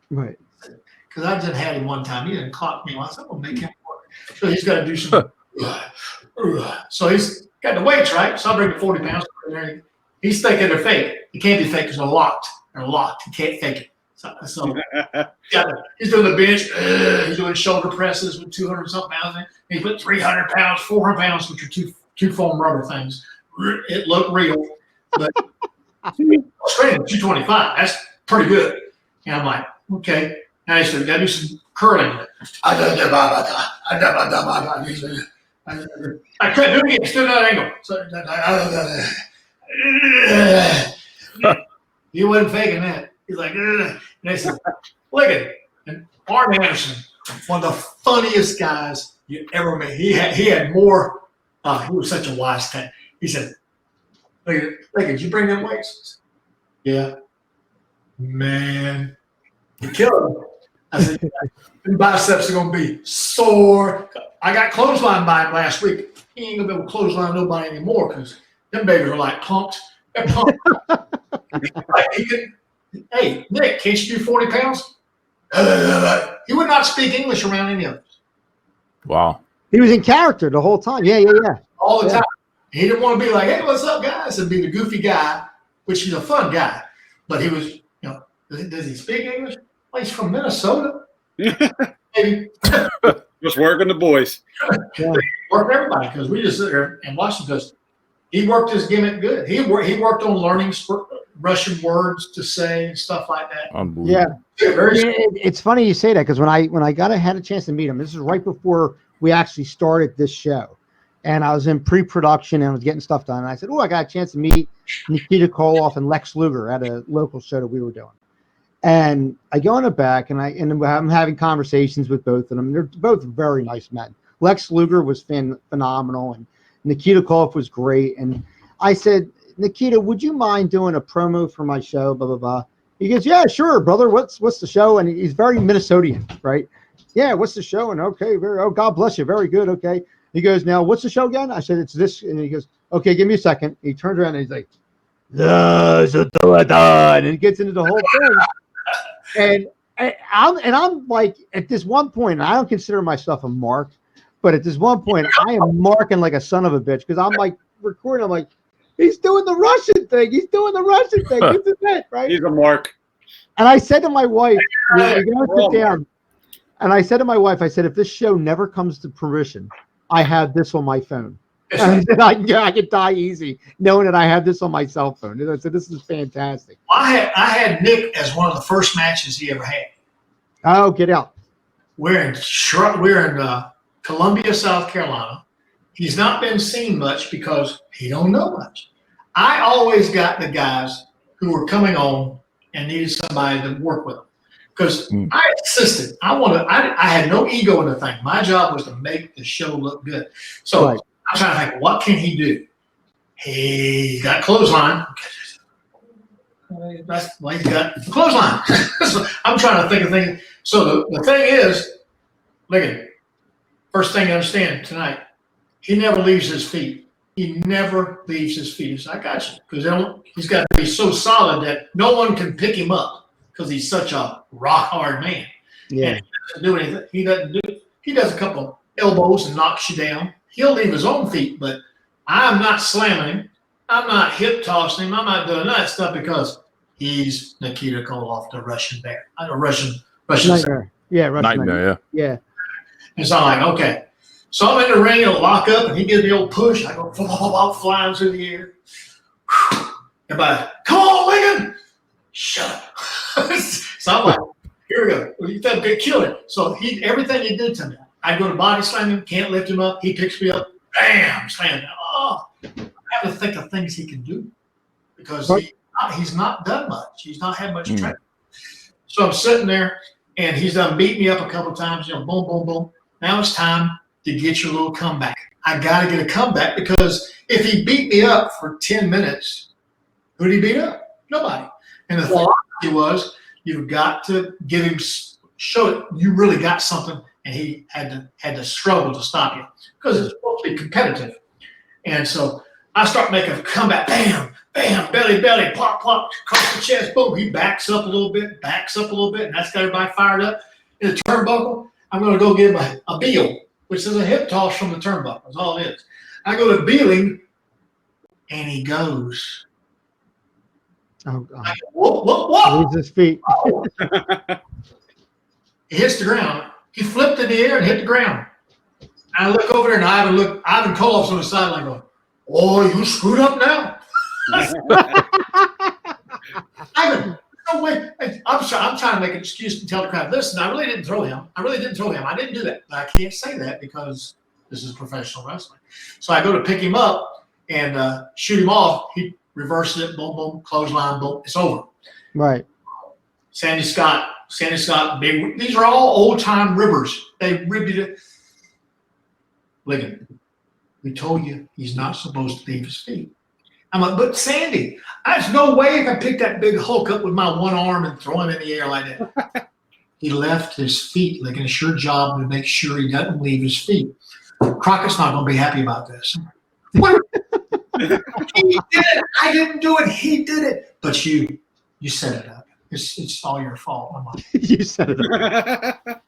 Right. Because I just had him one time. He didn't clock me. I said, I'm going to make him work. So he's got to do some. So he's got the weights, right? So I bring the 40 pounds. He's thinking they're fake. He can't be fake because they're locked. They're locked. He can't fake it. So he's doing the bench. He's doing shoulder presses with 200-something pounds. And he put 300 pounds, 400 pounds, which are two foam rubber things. It looked real, but straight at 225. That's pretty good. And I'm like, okay. Now he said, got to do some curling. I couldn't do it again. Still that angle. So, he wasn't faking that. He's like, and they said, look at it. And Arn Anderson, one of the funniest guys you ever met. He had more. He was such a wise cat. He said, look at, did you bring them weights? Yeah. Man, you killed him. I said, the biceps are going to be sore. I got clothesline by him last week. He ain't going to be able to clothesline nobody anymore because them babies are like pumped. They're pumped. Hey, Nick, can't you do 40 pounds? He would not speak English around any of us. Wow. He was in character the whole time. Yeah. All the time. He didn't want to be like, hey, what's up, guys? And be the goofy guy, which he's a fun guy. But he was, does he speak English? Well, he's from Minnesota. Maybe. Just working the boys. Working everybody because we just sit there and watch him because he worked his gimmick good. He worked on learning Russian words to say and stuff like that. Yeah. It's funny you say that because when I had a chance to meet him, this is right before we actually started this show. And I was in pre-production and I was getting stuff done. And I said, I got a chance to meet Nikita Koloff and Lex Luger at a local show that we were doing. And I go in the back and I'm having conversations with both of them. They're both very nice men. Lex Luger was phenomenal and Nikita Koloff was great. And I said, Nikita, would you mind doing a promo for my show? Blah, blah, blah. He goes, yeah, sure, brother. What's the show? And he's very Minnesotan, right? Yeah, what's the show? And okay, God bless you. Very good. Okay. He goes, now, what's the show again? I said, it's this. And he goes, okay, give me a second. He turns around and he's like, and he gets into the whole thing. And I'm like, at this one point, I don't consider myself a mark, but at this one point, I am marking like a son of a bitch because I'm like recording. I'm like, he's doing the Russian thing. He's doing the Russian thing. This is it, right? He's a mark. And I said to my wife, we're going to sit down. And I said to my wife, I said, if this show never comes to fruition, I have this on my phone. I could die easy knowing that I have this on my cell phone. So this is fantastic. I had Nick as one of the first matches he ever had. Oh, get out. We're in Columbia, South Carolina. He's not been seen much because he don't know much. I always got the guys who were coming on and needed somebody to work with them because I insisted. I had no ego in the thing. My job was to make the show look good. So I'm trying to think, what can he do? He got clothesline. That's why he's got the clothesline. So I'm trying to think of things. So the thing is, Ligon, first thing to understand tonight, he never leaves his feet. He never leaves his feet. So I got you. Because he's got to be so solid that no one can pick him up because he's such a rock hard man. Yeah. And he doesn't do anything. He does a couple of elbows and knocks you down. He'll leave his own feet, but I'm not slamming him. I'm not hip tossing him. I'm not doing that stuff because he's Nikita Koloff, the Russian bear. Russian Nightmare. Yeah, Russian Nightmare. Yeah. And so I'm like, okay. So I'm in the ring, I'll lock up, and he gives me the old push. I go flying through the air. Everybody, come on, Ligon! Shut up. So I'm like, here we go. You thought get killed. So everything he did to me, I go to body slam him, can't lift him up. He picks me up, bam, slam him. Oh, I have to think of things he can do because he's not done much. He's not had much training. So I'm sitting there, and he's done beat me up a couple of times. Boom, boom, boom. Now it's time to get your little comeback. I got to get a comeback because if he beat me up for 10 minutes, who'd he beat up? Nobody. And the philosophy was you've got to give him, show it you really got something, and he had to struggle to stop you because it's supposed to be competitive. And so I start making a comeback. Bam, bam, belly, plop, plop, across the chest. Boom. He backs up a little bit, and that's got everybody fired up. In the turnbuckle, I'm going to go give him a Beal, which is a hip toss from the turnbuckle. That's all it is. I go to Bealing, and he goes. Oh, God. What? Leaves his feet. He hits the ground. He flipped in the air and hit the ground. I look over there, and Ivan Koloff's on the sideline going, oh, you screwed up now. Ivan, no way. I'm trying to make an excuse to tell the crowd, listen, I really didn't throw him. I didn't do that. But I can't say that because this is professional wrestling. So I go to pick him up and shoot him off. He reverses it, boom, boom, clothesline, boom. It's over. Right. Sandy Scott, big. These are all old-time ribbers. They ribbed it. Ligon, we told you he's not supposed to leave his feet. I'm like, but Sandy, there's no way I can pick that big Hulk up with my one arm and throw him in the air like that. He left his feet. Like, it's your job to make sure he doesn't leave his feet. Crockett's not going to be happy about this. What? He did it. I didn't do it. He did it. But you set it up. It's all your fault. I'm like, You set it up.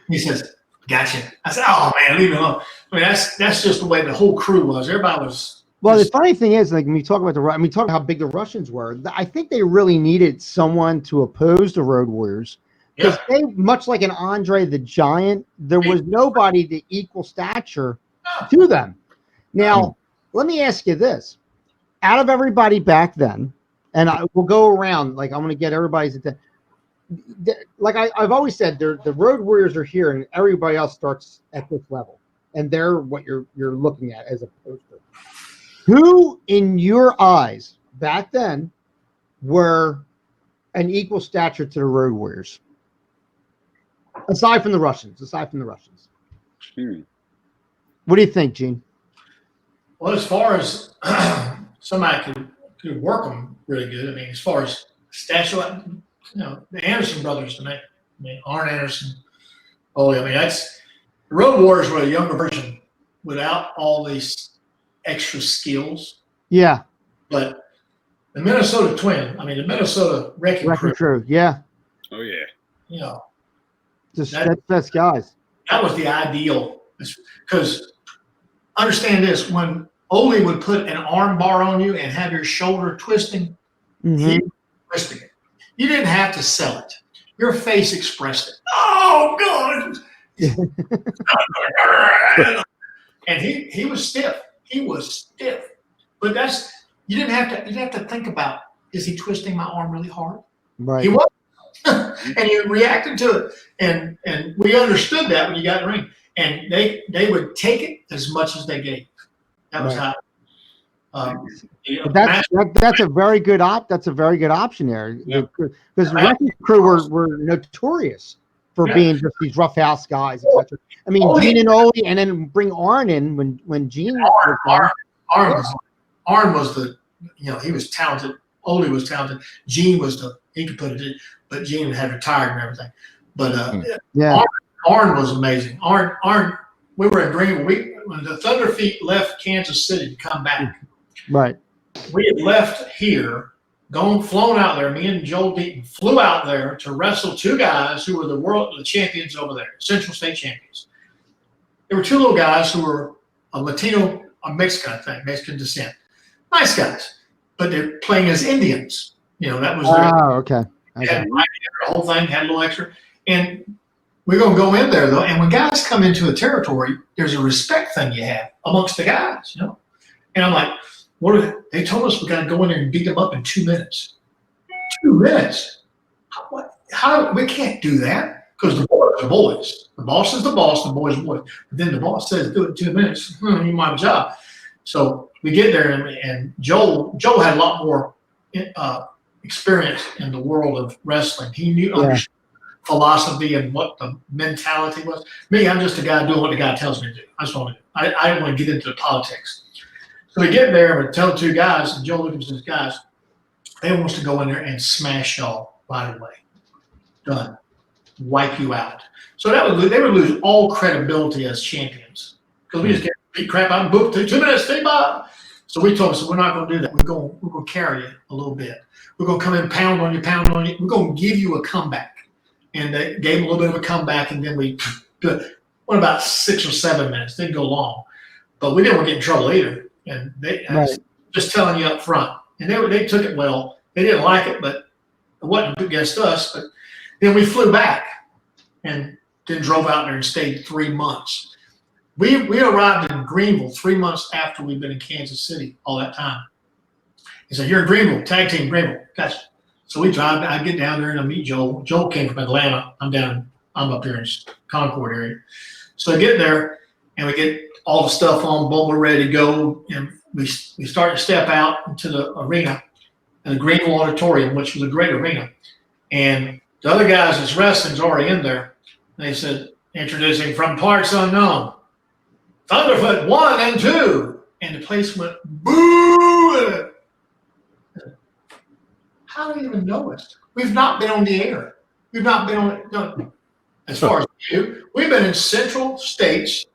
He says, gotcha. I said, oh, man, leave it alone. I mean, that's just the way the whole crew was. Everybody was. Well, the funny thing is, like, when we talk about talk about how big the Russians were. I think they really needed someone to oppose the Road Warriors because they, much like an Andre the Giant, there was nobody to equal stature to them. Now, let me ask you this: out of everybody back then, and we'll go around. Like, I'm going to get everybody's attention. Like I've always said, the Road Warriors are here, and everybody else starts at this level, and they're what you're looking at as a poster. Who, in your eyes, back then, were an equal stature to the Road Warriors, aside from the Russians? What do you think, Gene? Well, as far as somebody could work them really good. I mean, as far as stature, the Anderson brothers to me. I mean, Arn Anderson. Oh, I mean, that's the Road Warriors were a younger version without all these extra skills. Yeah. But the Minnesota Twin, the Minnesota Wrecking Crew. Yeah. Oh, yeah. Just best guys. That was the ideal. Because understand this, when Ole would put an arm bar on you and have your shoulder twisting, he was twisting it. You didn't have to sell it. Your face expressed it. Oh, God. And he was stiff. He was stiff. But you didn't have to think about, is he twisting my arm really hard? Right. He was. And you reacted to it. And we understood that when you got in the ring. And they would take it as much as they gave. That was how. That's a very good That's a very good option there. Because the wrecking crew were notorious for being just these rough house guys, etc. I mean, Gene and Ole, and then bring Arn in when Gene. Arn was the, he was talented. Ole was talented. Gene was he could put it in, but Gene had retired and everything. But Arn was amazing. Arn, we were in Greenville. When the Thunderfoot left Kansas City to come back, right? We had left here, flown out there. Me and Joel Deaton flew out there to wrestle two guys who were the champions over there, Central State champions. There were two little guys who were a Latino, a Mexican Mexican descent. Nice guys, but they're playing as Indians. That was okay. Had the whole thing, had a little extra. And we're going to go in there, though. And when guys come into a territory, there's a respect thing you have amongst the guys, And I'm like, they told us we got to go in there and beat them up in 2 minutes. 2 minutes? How? We can't do that because the boys are boys. The boss is the boss, the boys are boys. But then the boss says, do it in 2 minutes. You might have a job. So we get there, and Joel had a lot more experience in the world of wrestling. He knew philosophy and what the mentality was. Me, I'm just a guy doing what the guy tells me to do. I don't want to get into the politics. So we get there and we tell the two guys, and Joe Lucas and his guys, they want us to go in there and smash y'all right away. Done. Wipe you out. So they would lose all credibility as champions because we just get beat crap out and boop, 2 minutes, stay by. So we told them, we're not going to do that. We're going to carry you a little bit. We're going to come in, pound on you. We're going to give you a comeback. And they gave them a little bit of a comeback, and then we went about 6 or 7 minutes. Didn't go long. But we didn't want to get in trouble either. And they just telling you up front. And they took it well. They didn't like it, but it wasn't against us. But then we flew back and then drove out there and stayed 3 months. We arrived in Greenville 3 months after we'd been in Kansas City all that time. He said, "You're in Greenville, tag team Greenville." Gotcha. So we drive. I get down there and I meet Joel. Joel came from Atlanta. I'm up here in Concord area. So I get there and we get all the stuff on, boom, we're ready to go. And we start to step out into the arena, the Greenville Auditorium, which was a great arena. And the other guys that's wrestling's already in there. And they said, introducing from parts unknown, Thunderfoot 1 and 2. And the place went boo. How do you even know us? We've not been on the air. We've not been on no, as far as you. We've been in Central States,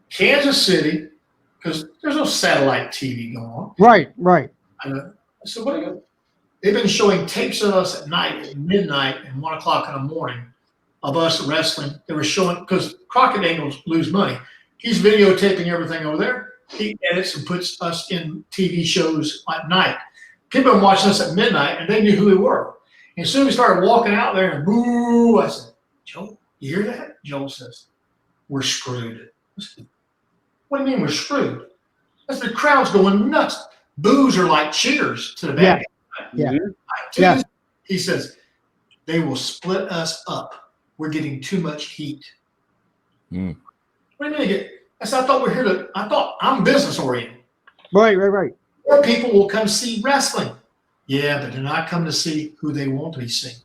Kansas City, because there's no satellite TV going on. Right. I said, what are you? They've been showing tapes of us at night, at midnight, and 1 o'clock in the morning of us wrestling. They were showing, because Crockett Angles lose money. He's videotaping everything over there. He edits and puts us in TV shows at night. People been watching us at midnight, and they knew who we were. And as soon as we started walking out there and boo, I said, "Joel, you hear that?" Joel says, "We're screwed." I said, "What do you mean we're screwed?" I said, "The crowd's going nuts. Boos are like cheers to the bad guy." He says, "They will split us up. We're getting too much heat." What do you mean? I said, I thought I'm business oriented. Right. More people will come see wrestling. Yeah, but they're not coming to see who they want to be seen.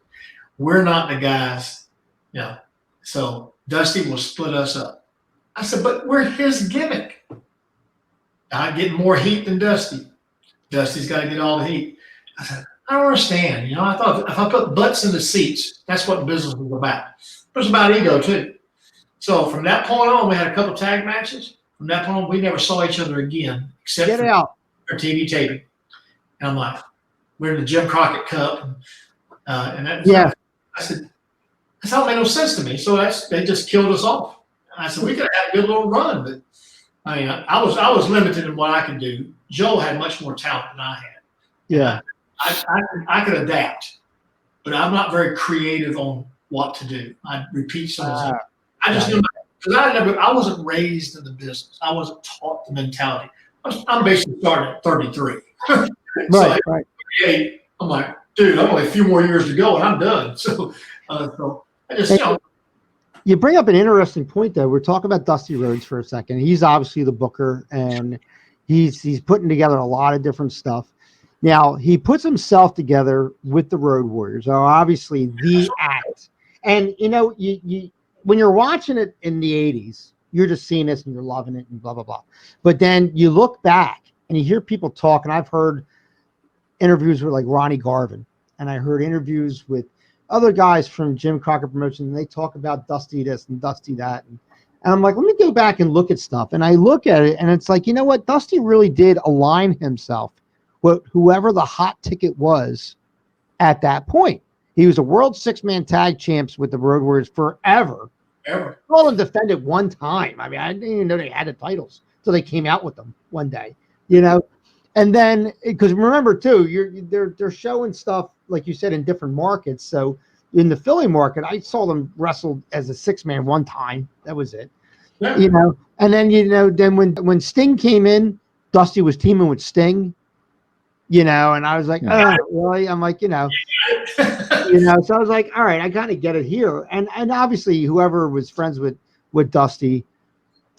We're not the guys. So Dusty will split us up. I said, but we're his gimmick. I'm getting more heat than Dusty. Dusty's got to get all the heat. I said, I don't understand. I thought if I put butts in the seats, that's what business was about. It was about ego too. So from that point on, we had a couple tag matches. From that point on, we never saw each other again, except for our TV taping. And I'm like, we're in the Jim Crockett Cup. And that I said, that's how it made no sense to me. So they just killed us off. I said, we could have had a good little run, but I was limited in what I could do. Joe had much more talent than I had. Yeah. I could adapt, but I'm not very creative on what to do. I repeat some of the I just knew because I wasn't raised in the business. I wasn't taught the mentality. I'm basically starting at 33. Right. At 38, I'm like, dude, I'm only a few more years to go and I'm done. So I just, you bring up an interesting point, though. We're talking about Dusty Rhodes for a second. He's obviously the booker, and he's putting together a lot of different stuff. Now, he puts himself together with the Road Warriors, are obviously the act. And, you when you're watching it in the 80s, you're just seeing this and you're loving it and blah, blah, blah. But then you look back and you hear people talk, and I've heard interviews with like Ronnie Garvin, and I heard interviews with other guys from Jim Crocker Promotions, and they talk about Dusty this and Dusty that. And I'm like, let me go back and look at stuff. And I look at it, and it's like, you know what? Dusty really did align himself with whoever the hot ticket was at that point. He was a world 6-man tag champs with the Road Warriors forever. All of them defended one time. I mean, I didn't even know they had the titles until they came out with them one day, And then, because remember too, they're showing stuff like you said in different markets. So in the Philly market, I saw them wrestle as a 6-man one time. That was it. Yeah. And then then when Sting came in, Dusty was teaming with Sting. And I was like, oh, really? I'm like, so I was like, all right, I kind of get it here. And obviously whoever was friends with Dusty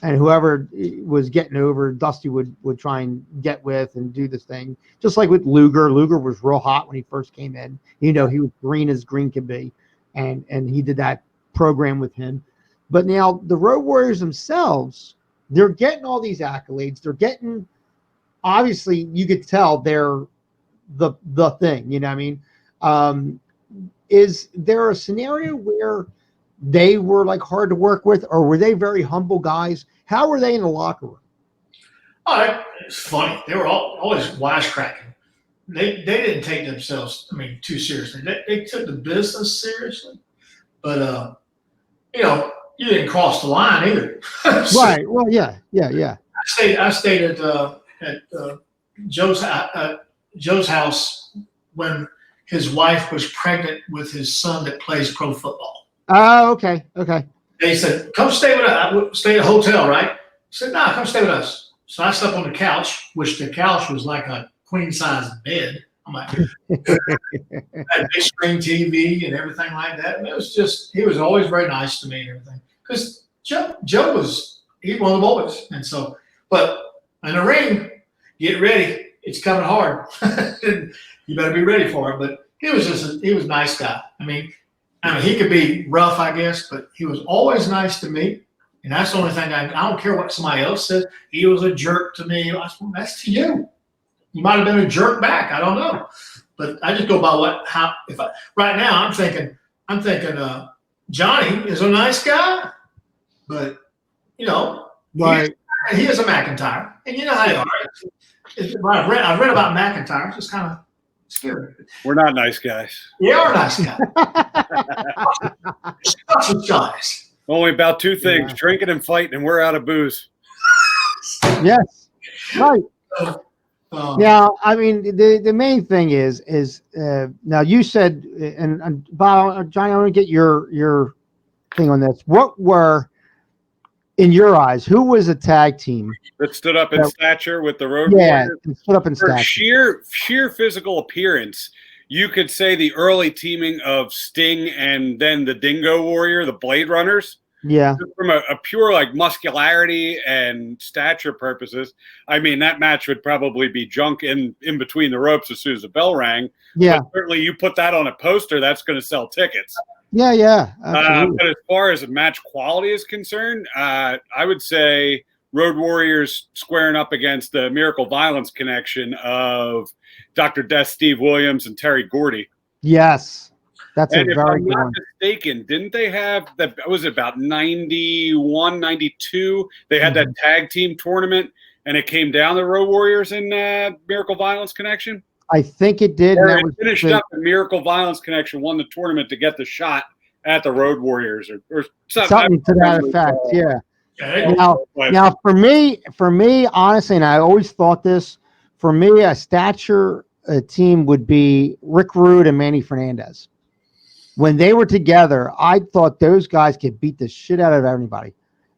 and whoever was getting over, Dusty would try and get with and do this thing. Just like with Luger. Luger was real hot when he first came in. He was green as green could be. And he did that program with him. But now the Road Warriors themselves, they're getting all these accolades. They're getting, obviously, you could tell they're the thing. You know what I mean? Is there a scenario where they were like hard to work with, or were they very humble guys? How were they in the locker room? Oh, it's funny. They were always wisecracking. They didn't take themselves, too seriously. They took the business seriously, but you didn't cross the line either. Right. Well, yeah. I stayed at Joe's house when his wife was pregnant with his son that plays pro football. Oh, okay. They said, come stay with us. Stay at a hotel, right? I said, no, come stay with us. So I slept on the couch, which the couch was like a queen-size bed. I'm like, had big screen TV and everything like that. And it was just, he was always very nice to me and everything. Because Joe he's one of the boys. And so, but in the ring, get ready. It's coming hard. You better be ready for it. But he was a nice guy. I mean, he could be rough, I guess, but he was always nice to me. And that's the only thing I don't care what somebody else says. He was a jerk to me. I said, well, that's to you. You might have been a jerk back. I don't know. But I just go by right now I'm thinking Johnny is a nice guy, but right. He is a McIntyre. And you know how they are. I've read about McIntyre. It's just kind of scary. We're not nice guys. We are nice guys. Such guys. Only about two things: drinking and fighting, and we're out of booze. Yes, right. Now, I mean, the main thing is now you said, and Bob, Johnny, I want to get your thing on this. What were, in your eyes, who was a tag team that stood up in stature with the Road Warriors? Yeah, stood up in stature. Sheer physical appearance. You could say the early teaming of Sting and then the Dingo Warrior, the Blade Runners. Yeah. From a pure like muscularity and stature purposes, I mean, that match would probably be junk in between the ropes as soon as the bell rang. Yeah. But certainly you put that on a poster, that's going to sell tickets. Yeah. Absolutely. But as far as match quality is concerned, I would say Road Warriors squaring up against the Miracle Violence connection of Dr. Death, Steve Williams, and Terry Gordy. Yes. That's and a very good one. If I'm not mistaken, didn't they have that? Was it about 91, 92? They had that tag team tournament, and it came down the Road Warriors and Miracle Violence Connection. I think it did. Or it finished up, and Miracle Violence Connection won the tournament to get the shot at the Road Warriors, or something to that effect. Yeah. Now, for me, honestly, and I always thought this. For me, a stature team would be Rick Rude and Manny Fernandez. When they were together, I thought those guys could beat the shit out of everybody.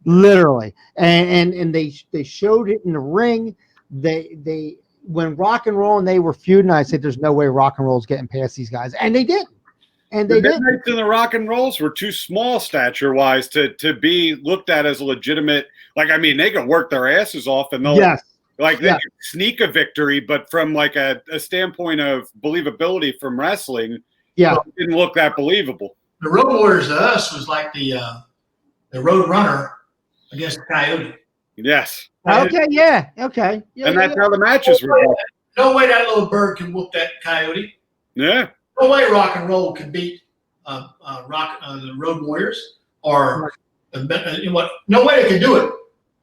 literally. And they showed it in the ring. They when Rock and Roll and they were feuding, I said, "There's no way Rock and Roll's getting past these guys," and they did. And the they did. Midnights and the Rock and Rolls were too small stature-wise to be looked at as a legitimate. Like, I mean, they could work their asses off, and they'll they could sneak a victory, but from like a standpoint of believability from wrestling, it didn't look that believable. The Road Warriors to us was like the Road Runner against the Coyote. Yes. Okay. Yeah. Okay. Yeah, and that's how the matches were. No way that little bird can whoop that Coyote. Yeah. No way Rock and Roll can beat the Road Warriors or what? No way they could do it.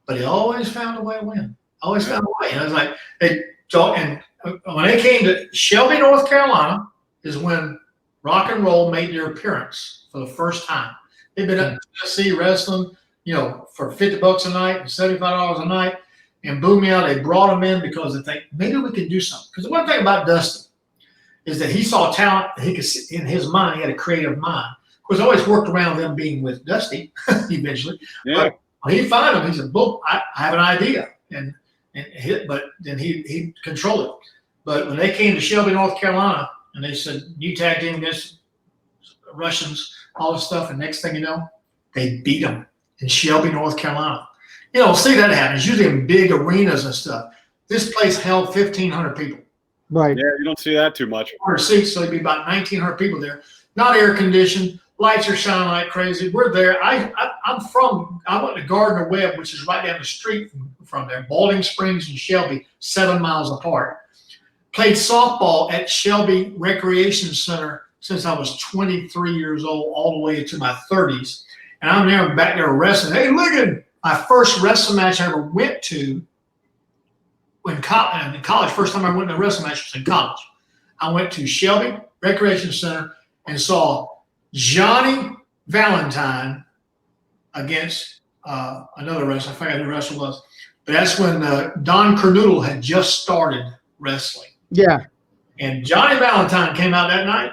But he always found a way to win. Always found a way. And I was like, when they came to Shelby, North Carolina, is when Rock and Roll made their appearance for the first time. They've been at Tennessee wrestling, for $50 a night and $75 a night. And boom, they brought him in because they think maybe we can do something. Because the one thing about Dusty is that he saw talent. He could see in his mind. He had a creative mind. Of course, always worked around them being with Dusty eventually. Yeah. But when he found him, he said, "Boom, I have an idea," but then he controlled it. But when they came to Shelby, North Carolina, and they said, "You tag team against Russians, all this stuff," and next thing you know, they beat them in Shelby, North Carolina. You don't see that happen. It's usually in big arenas and stuff. This place held 1,500 people. Right. Yeah, you don't see that too much. 100 seats, so it'd be about 1,900 people there. Not air conditioned. Lights are shining like crazy. We're there. I went to Gardner Webb, which is right down the street from there. Balding Springs and Shelby, 7 miles apart. Played softball at Shelby Recreation Center since I was 23 years old, all the way to my 30s. And I'm there back there wrestling. Hey, Ligon, my first wrestling match I ever went to in college, first time I went to a wrestling match was in college. I went to Shelby Recreation Center and saw Johnny Valentine against another wrestler. I forgot who the wrestler was. But that's when Don Kernoodle had just started wrestling. Yeah. And Johnny Valentine came out that night,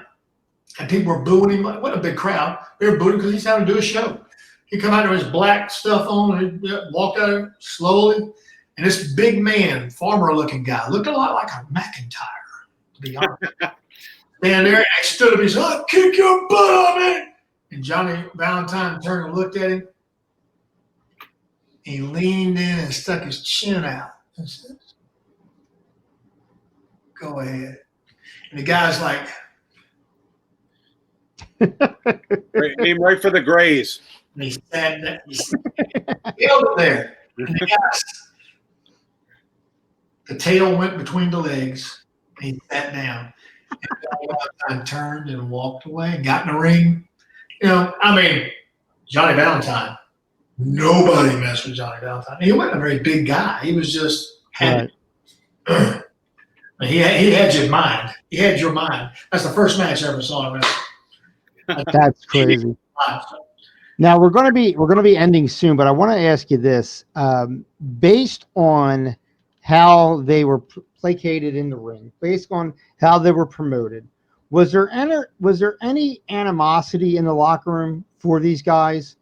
and people were booing him. What a big crowd. They were booing him because he's having to do a show. He come out there with his black stuff on, and he walked out there slowly. And this big man, farmer-looking guy, looked a lot like a McIntyre, to be honest. Stand there and stood up. He said, "I'll kick your butt on it." And Johnny Valentine turned and looked at him. He leaned in and stuck his chin out and said, "Go ahead." And the guy's like, aim right for the grays. And he sat there. He held it there. And the guy's, the tail went between the legs, and he sat down. And turned and walked away and got in the ring. Johnny Valentine. Nobody messed with Johnny Valentine. He wasn't a very big guy. He was just had. Right. He had your mind. He had your mind. That's the first match I ever saw him wrestle. That's crazy. Now we're going to be ending soon, but I want to ask you this: based on how they were placated in the ring, based on how they were promoted, was there any animosity in the locker room for these guys,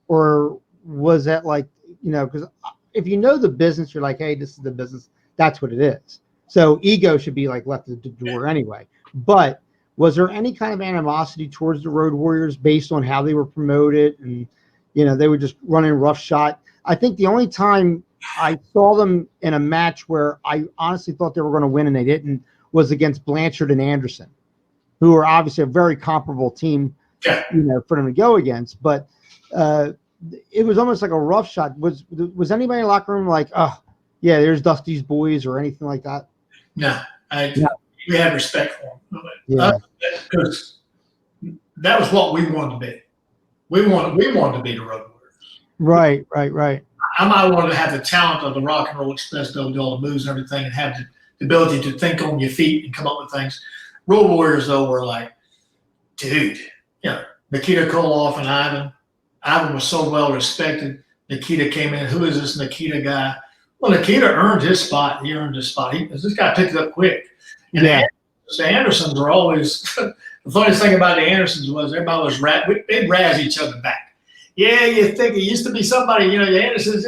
or was that like, because if you know the business, you're like, hey, this is the business, that's what it is. So ego should be like left at the door anyway. But was there any kind of animosity towards the Road Warriors based on how they were promoted and they were just running roughshod? I think the only time I saw them in a match where I honestly thought they were going to win and they didn't was against Blanchard and Anderson, who are obviously a very comparable team, for them to go against. But it was almost like a rough shot. Was anybody in the locker room like, oh, yeah, there's Dusty's boys or anything like that? No, we had respect for them. Yeah, because that was what we wanted to be. We wanted to be the Road Warriors. Right. I might want to have the talent of the Rock and Roll Express to do all the moves and everything, and have the ability to think on your feet and come up with things. Road Warriors, though, were like, dude, Nikita Koloff and Ivan. Ivan was so well respected. Nikita came in. Who is this Nikita guy? Well, Nikita earned his spot. He earned his spot. This guy picked it up quick. And the Andersons were always – the funniest thing about the Andersons was everybody was they'd razz each other back. Yeah, you think it used to be somebody, the Andersons,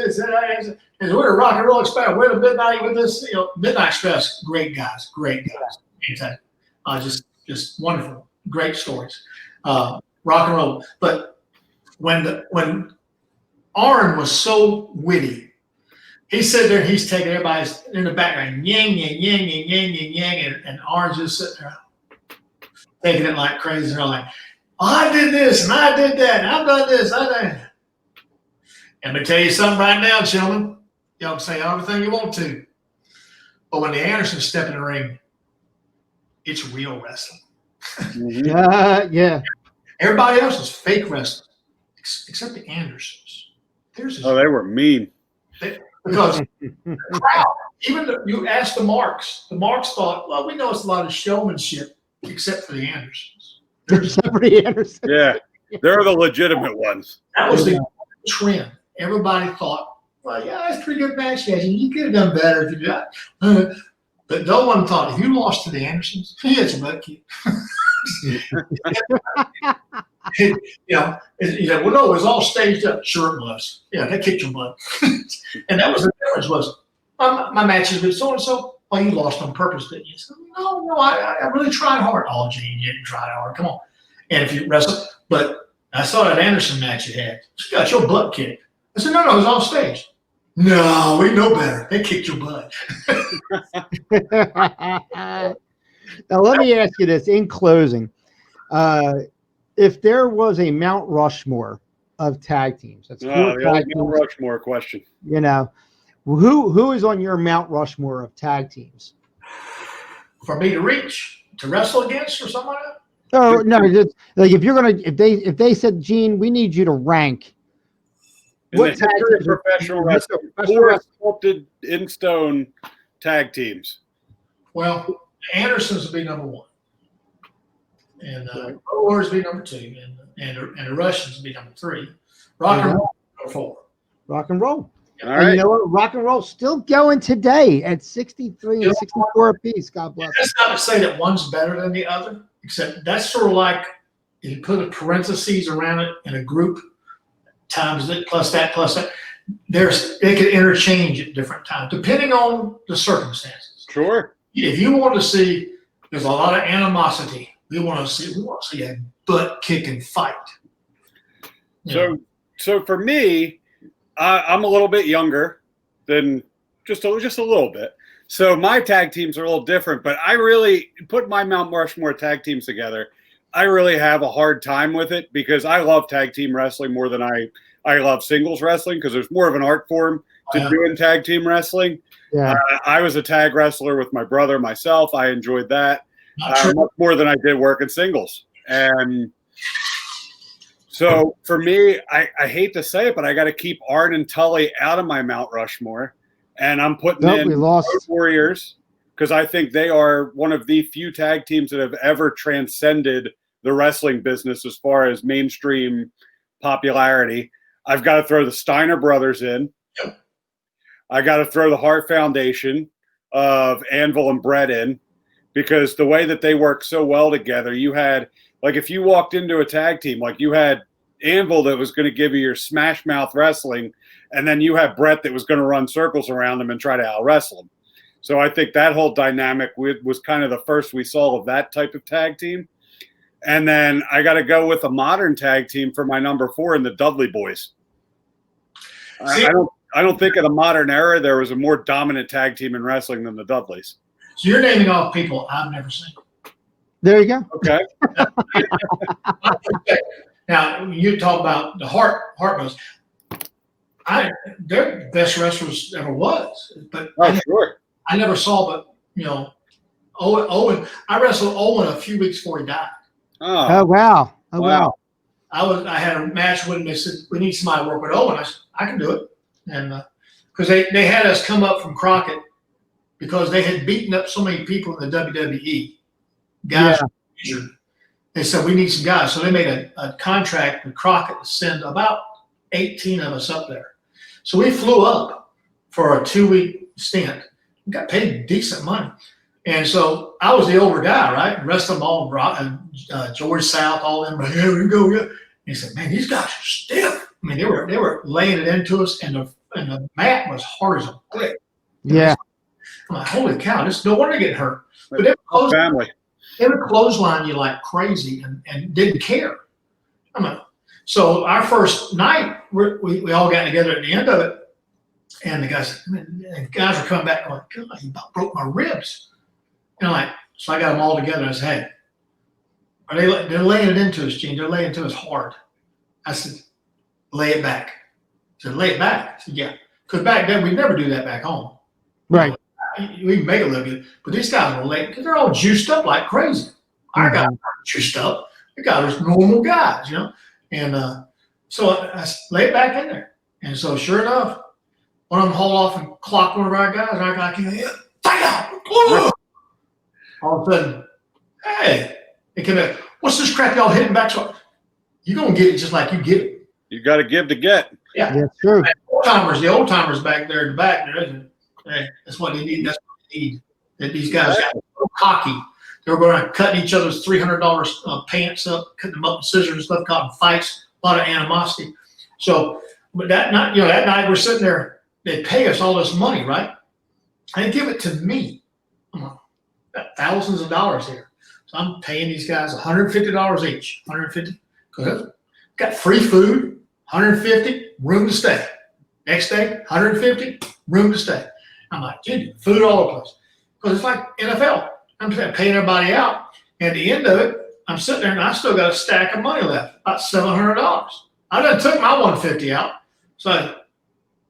we're a rock and roll express, we're the Midnight with this, Midnight Express, great guys. Fantastic. Just wonderful, great stories. Rock and roll. But when Arn was so witty, he sat there and he's taking everybody's in the background, yang, yang, yang, yang, yang, yang, yang, and Arn's just sitting there taking it like crazy. And they're like, I did this and I did that and I've done this, I done that. And let me tell you something right now, gentlemen. Y'all can say everything you want to. But when the Andersons step in the ring, it's real wrestling. Yeah. Everybody else is fake wrestling, except the Andersons. They were mean. Because the crowd, even you ask the Marks thought, well, we know it's a lot of showmanship, except for the Andersons. Except for the Andersons. Yeah, they're the legitimate ones. That was the trend. Everybody thought, well, yeah, that's pretty good match. You could have done better if you did that. But no one thought, if you lost to the Andersons, it's a butt kick. Well, no, it was all staged up. Sure it was. Yeah, they kicked your butt. And that was the difference was, my matches with so-and-so, oh, you lost on purpose, didn't you? So, no, I really tried hard. Oh, gee, you didn't try hard. Come on. And if you wrestle, but I saw that Anderson match you had. You got your butt kicked. I said, no, it was off stage. No, we know better. They kicked your butt. Now, let me ask you this in closing. If there was a Mount Rushmore of tag teams, that's the Mount Rushmore question. Who is on your Mount Rushmore of tag teams? For me to reach, to wrestle against, or something like that? Oh no, just, like if they said, Gene, we need you to rank. What tag teams? Professional wrestling, four sculpted in stone tag teams. Well, the Andersons would be number one, and Warriors would be number two, and the Russians would be number three. Rock and roll number four. Rock and roll. All right. You know what? Rock and roll still going today at 63 and 64 apiece. God bless. That's not to say that one's better than the other, except that's sort of like if you put a parentheses around it in a group, times it plus that plus that. They can interchange at different times depending on the circumstances. Sure. If you want to see, there's a lot of animosity. We want to see a butt kicking fight. So for me, I'm a little bit younger than just a little bit. So my tag teams are a little different, but I really put my Mount Rushmore tag teams together. I really have a hard time with it because I love tag team wrestling more than I love singles wrestling because there's more of an art form to doing tag team wrestling. Yeah. I was a tag wrestler with my brother, myself. I enjoyed that much more than I did working singles. And so for me, I hate to say it, but I got to keep Arn and Tully out of my Mount Rushmore. And I'm putting in Road Warriors because I think they are one of the few tag teams that have ever transcended the wrestling business as far as mainstream popularity. I've got to throw the Steiner brothers in. Yep. I got to throw the Hart Foundation of Anvil and Brett in because the way that they work so well together, you had – like if you walked into a tag team, like you had Anvil that was going to give you your smash mouth wrestling, and then you had Brett that was going to run circles around them and try to out-wrestle them. So I think that whole dynamic was kind of the first we saw of that type of tag team. And then I got to go with a modern tag team for my number 4 in the Dudley Boys. I don't think in the modern era there was a more dominant tag team in wrestling than the Dudleys. So you're naming off people I've never seen. There you go. Okay. Now you talk about the Hart Brothers. They're the best wrestlers ever was, but I never saw. But Owen. I wrestled Owen a few weeks before he died. Oh wow! Wow! I had a match with him. They said we need somebody to work with Owen. I said I can do it, and because they had us come up from Crockett because they had beaten up so many people in the WWE. Guys, they said we need some guys, so they made a contract with Crockett to send about 18 of us up there. So we flew up for a 2-week stint. We got paid decent money, and so I was the older guy, right? The rest of them all, George South, all them, here we go. And he said, "Man, these guys are stiff." I mean, they were laying it into us, and the mat was hard as a brick. Yeah. I'm like, holy cow! This no wonder getting hurt. But they would clothesline you like crazy and didn't care. I mean, so our first night, we all got together at the end of it, and the guys were coming back going, God, you about broke my ribs. And I'm like, so I got them all together. And I said, hey, they're laying it into us, Gene. They're laying it into us hard. I said, lay it back. He said, lay it back. I said, yeah. Because back then, we'd never do that back home. Right. We can make it look good. But these guys were late because they're all juiced up like crazy. Our guys aren't juiced up. The guys are normal guys, you know. And so I lay it back in there. And so sure enough, one of them hauled off and clocked one of our guys. And our guy came in, all of a sudden, hey, they came in, what's this crap y'all hitting back? So you're going to get it just like you get it. You got to give to get. Yeah. That's true. The old timers back there in the back, hey, that's what they need. That's what they need. That these guys got so cocky. They were going to cut each other's $300 pants up, cutting them up with scissors and stuff, causing fights, a lot of animosity. So, but that night we're sitting there, they pay us all this money, right? And they give it to me. I'm like, got thousands of dollars here. So I'm paying these guys $150 each, $150. Because got free food, $150, room to stay. Next day, $150, room to stay. I'm like, dude, food all over the place. Because it's like NFL. I'm paying everybody out. And at the end of it, I'm sitting there and I still got a stack of money left, about $700. I done took my $150 out. So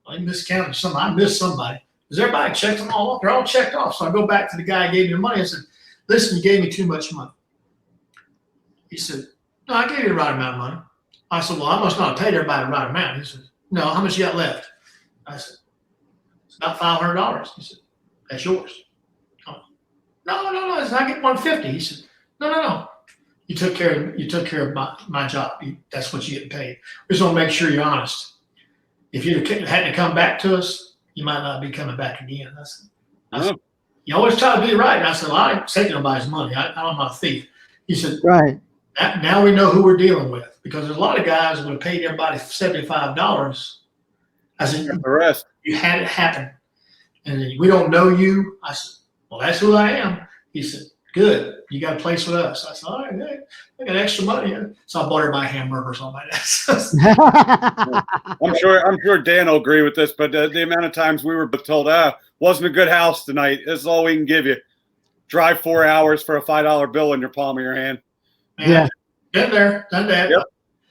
I miscounted something. I missed somebody. Because everybody checked them all off. They're all checked off. So I go back to the guy who gave me the money. I said, listen, you gave me too much money. He said, no, I gave you the right amount of money. I said, well, I must not have paid everybody the right amount. He said, no, how much you got left? I said, it's about $500. He said, that's yours. No. I said, I get $150. He said, no. You took care of my job. That's what you get paid. We just want to make sure you're honest. If you hadn't come back to us, you might not be coming back again. I said, you always try to be right. And I said, well, I ain't taking nobody's money. I'm not a thief. He said, right. Now we know who we're dealing with, because there's a lot of guys that would have paid everybody $75. I said, the rest. You had it happen. And then, we don't know you. I said, well, that's who I am. He said, good. You got a place with us. I said, all right, hey, I got extra money. So I bought her my hamburger or something like that. I'm sure Dan will agree with this, but the amount of times we were told, wasn't a good house tonight. This is all we can give you. Drive 4 hours for a $5 bill in your palm of your hand. Man, been there, done that. Yep.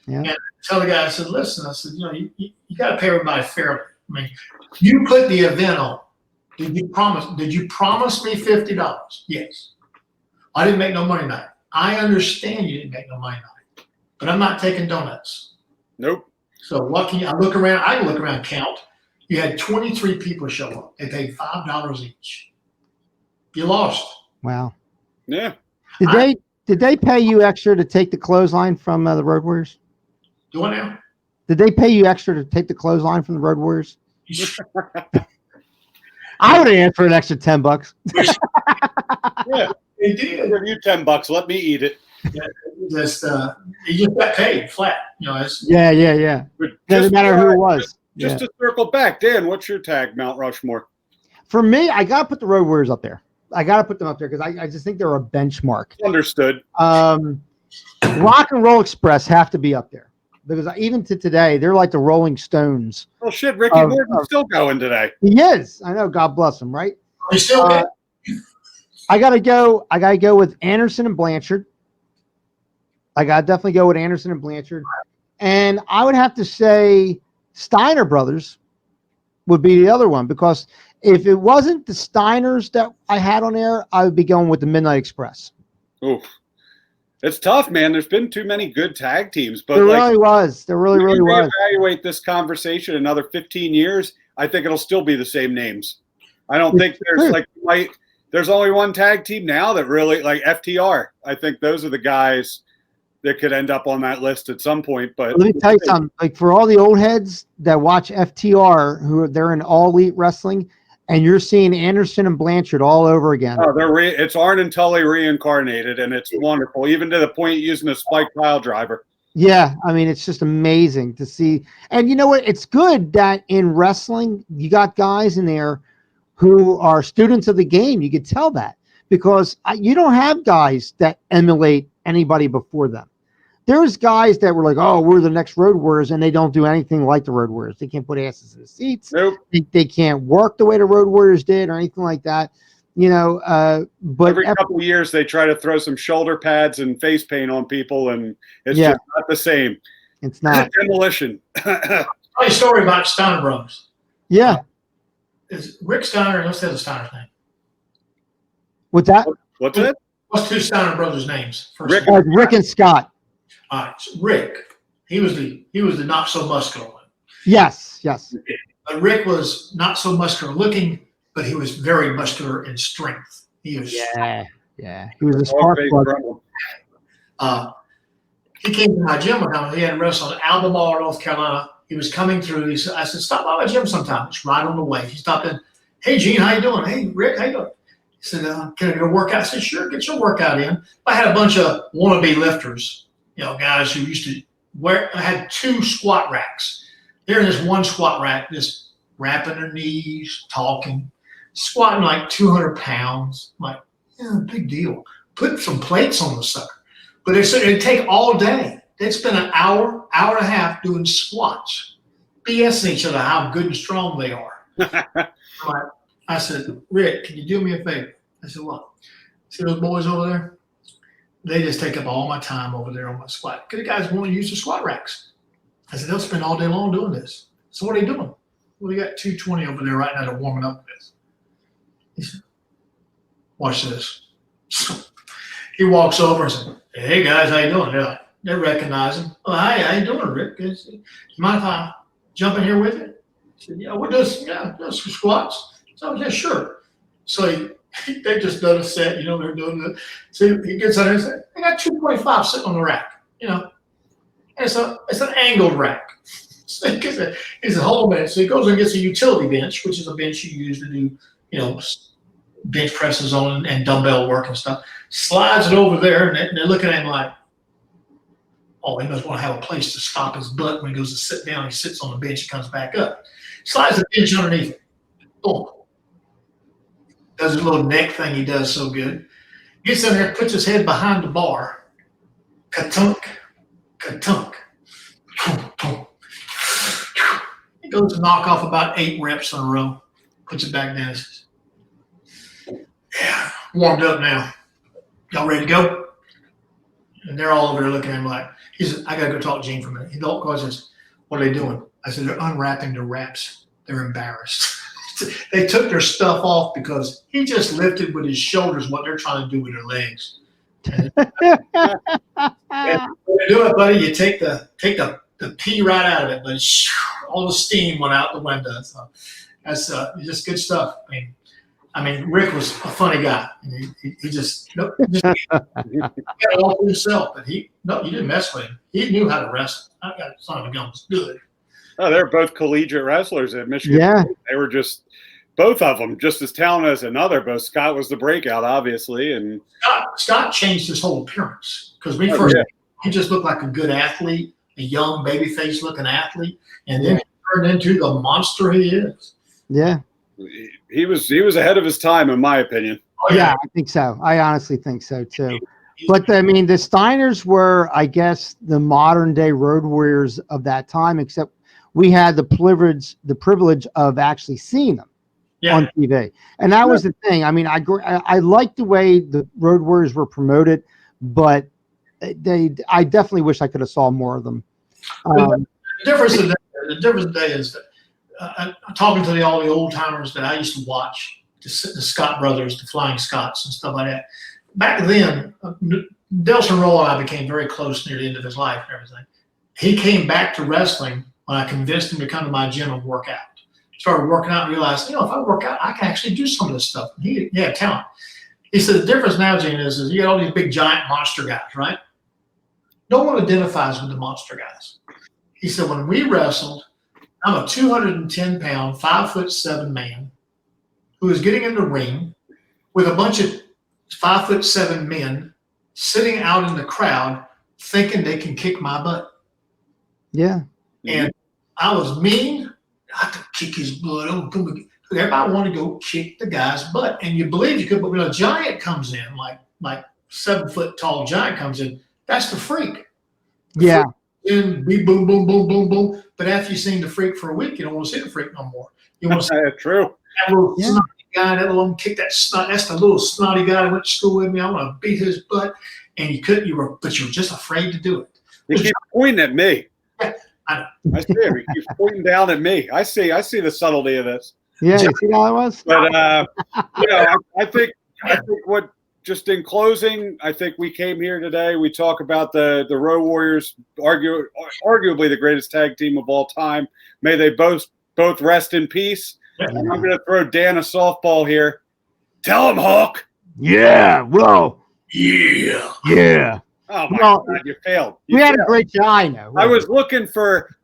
And I tell the guy, I said, listen, you got to pay everybody fairly. I mean, you put the event on. Did you promise me $50? Yes. I didn't make no money tonight. I understand you didn't make no money tonight, but I'm not taking donuts. Nope. So what can you? I can look around, count. You had 23 people show up. They paid $5 each. You lost. Wow. Yeah. Did they pay you extra to take the clothesline from the Road Warriors? Do what now? Did they pay you extra to take the clothesline from the Road Warriors? I would have answered for an extra $10. Yeah, they did. I'll give you $10. Let me eat it. Yeah, you just got paid flat. Yeah. Doesn't matter who it was. Just to circle back, Dan, what's your tag, Mount Rushmore? For me, I got to put the Road Warriors up there. I got to put them up there because I just think they're a benchmark. Understood. Rock and Roll Express have to be up there because even to today, they're like the Rolling Stones. Oh, shit. Ricky Morton's still going today. He is. I know. God bless him, right? He's still good. I gotta go with Anderson and Blanchard. I gotta definitely go with Anderson and Blanchard. And I would have to say Steiner Brothers would be the other one, because if it wasn't the Steiners that I had on there, I would be going with the Midnight Express. Oof. It's tough, man. There's been too many good tag teams. But there really was. There really was. Evaluate this conversation another 15 years, I think it'll still be the same names. I don't think there's only one tag team now that really, like FTR. I think those are the guys that could end up on that list at some point. But let me tell you something. Like, for all the old heads that watch FTR, they're in All Elite Wrestling, and you're seeing Anderson and Blanchard all over again. Oh, it's Arn and Tully reincarnated, and it's wonderful, even to the point using a spike pile driver. Yeah, I mean, it's just amazing to see. And you know what? It's good that in wrestling, you got guys in there who are students of the game. You could tell that because you don't have guys that emulate anybody before them. There's guys that were like, oh, we're the next Road Warriors, and they don't do anything like the Road Warriors. They can't put asses in the seats. Nope. They can't work the way the Road Warriors did or anything like that. You know, but every couple of years they try to throw some shoulder pads and face paint on people, and it's Yeah. just not the same. It's not. Demolition. Tell you a story about Steiner Brothers. Yeah. Is Rick Steiner, let's say the Steiner's name. What's that? What's it? What's two Steiner brothers' names? First Rick. name. Rick and Scott. All right, so Rick. He was the not so muscular one. Yes, yes. But Rick was not so muscular looking, but he was very muscular in strength. He was. Yeah. He was a spark plug. He came to my gym one time. He had wrestled in Albemarle, North Carolina. He was coming through. I said, stop by my gym sometime. It's right on the way. He stopped in. Hey, Gene, how you doing? Hey, Rick, how you doing? He said, can I get a workout? I said, sure, get your workout in. I had a bunch of wannabe lifters, guys who used to I had 2 squat racks. They're in this one squat rack, just wrapping their knees, talking, squatting like 200 pounds. I'm like, yeah, big deal. Put some plates on the sucker. But they said it'd take all day. They'd spend an hour and a half doing squats, BSing each other how good and strong they are. I said, Rick, can you do me a favor? I said, what? See those boys over there? They just take up all my time over there on my squat. Because the guys want to use the squat racks. I said, they'll spend all day long doing this. So what are they doing? Well, we got 220 over there right now to warming up with this. He said, watch this. He walks over and said, hey, guys, how you doing? They recognize him. Oh, hi, how you doing, Rick? You mind if I jump in here with you? He said, yeah, we'll do some squats. So, yeah, sure. So they just done a set, they're doing it. So he gets on there and says, I got 225 sitting on the rack, And it's an angled rack. So he said, hold on a minute. So he goes and gets a utility bench, which is a bench you use to do, bench presses on and dumbbell work and stuff. Slides it over there, and they're looking at him like, oh, he must want to have a place to stop his butt when he goes to sit down. He sits on the bench and comes back up. Slides the bench underneath it. Boom. Does a little neck thing he does so good. Gets in there, puts his head behind the bar. Ka-tunk, ka-tunk. He goes to knock off about 8 reps in a row. Puts it back down and says, yeah, warmed up now. Y'all ready to go? And they're all over there looking at him like, he said, I got to go talk to Gene for a minute. He says, what are they doing? I said, they're unwrapping their wraps. They're embarrassed. They took their stuff off because he just lifted with his shoulders what they're trying to do with their legs. And when you do it, buddy, you take the pee right out of it, but all the steam went out the window. So that's just good stuff. I mean, Rick was a funny guy. And he just got it all for himself. But you didn't mess with him. He knew how to wrestle. That son of a gun was good. Oh, they're both collegiate wrestlers at Michigan. Yeah. They were both of them, just as talented as another. But Scott was the breakout, obviously. And Scott changed his whole appearance. Because he just looked like a good athlete, a young, baby-faced looking athlete. And then he turned into the monster he is. Yeah. He was ahead of his time, in my opinion. Oh, yeah, I think so. I honestly think so, too. But, I mean, the Steiners were, I guess, the modern-day Road Warriors of that time, except we had the privilege of actually seeing them on TV. And that was the thing. I mean, I liked the way the Road Warriors were promoted, but I definitely wish I could have saw more of them. The difference today is that I'm talking to all the old timers that I used to watch, the Scott brothers, the Flying Scots and stuff like that. Back then, Delson Roll and I became very close near the end of his life and everything. He came back to wrestling when I convinced him to come to my gym and work out. Started working out and realized, if I work out, I can actually do some of this stuff. He had talent. He said the difference now, Gene, is you got all these big giant monster guys, right? No one identifies with the monster guys. He said when we wrestled, I'm a 210-pound, 5'7" man who is getting in the ring with a bunch of 5'7" men sitting out in the crowd thinking they can kick my butt. Yeah. And I was mean. I could kick his butt. Oh, come on. Everybody wanted to go kick the guy's butt. And you believe you could, but when a giant comes in, like 7 foot tall giant comes in, that's the freak. Yeah. And be boom, boom, boom, boom, boom. But after you've seen the freak for a week, you don't want to see the freak no more. You want to see True. that little snotty guy, that little kick that snot. That's the little snotty guy that went to school with me. I want to beat his butt. And you couldn't, but you were just afraid to do it. You keep pointing at me. Yeah, I know. I see it. He keeps pointing down at me. I see the subtlety of this. Yeah, you see how it was? But I think what, just in closing, I think we came here today. We talk about the Road Warriors, arguably the greatest tag team of all time. May they both rest in peace. And I'm going to throw Dan a softball here. Tell him, Hulk. Yeah. Whoa. Yeah. Yeah. Oh my God, you failed. We had a great show. I know. I was looking for.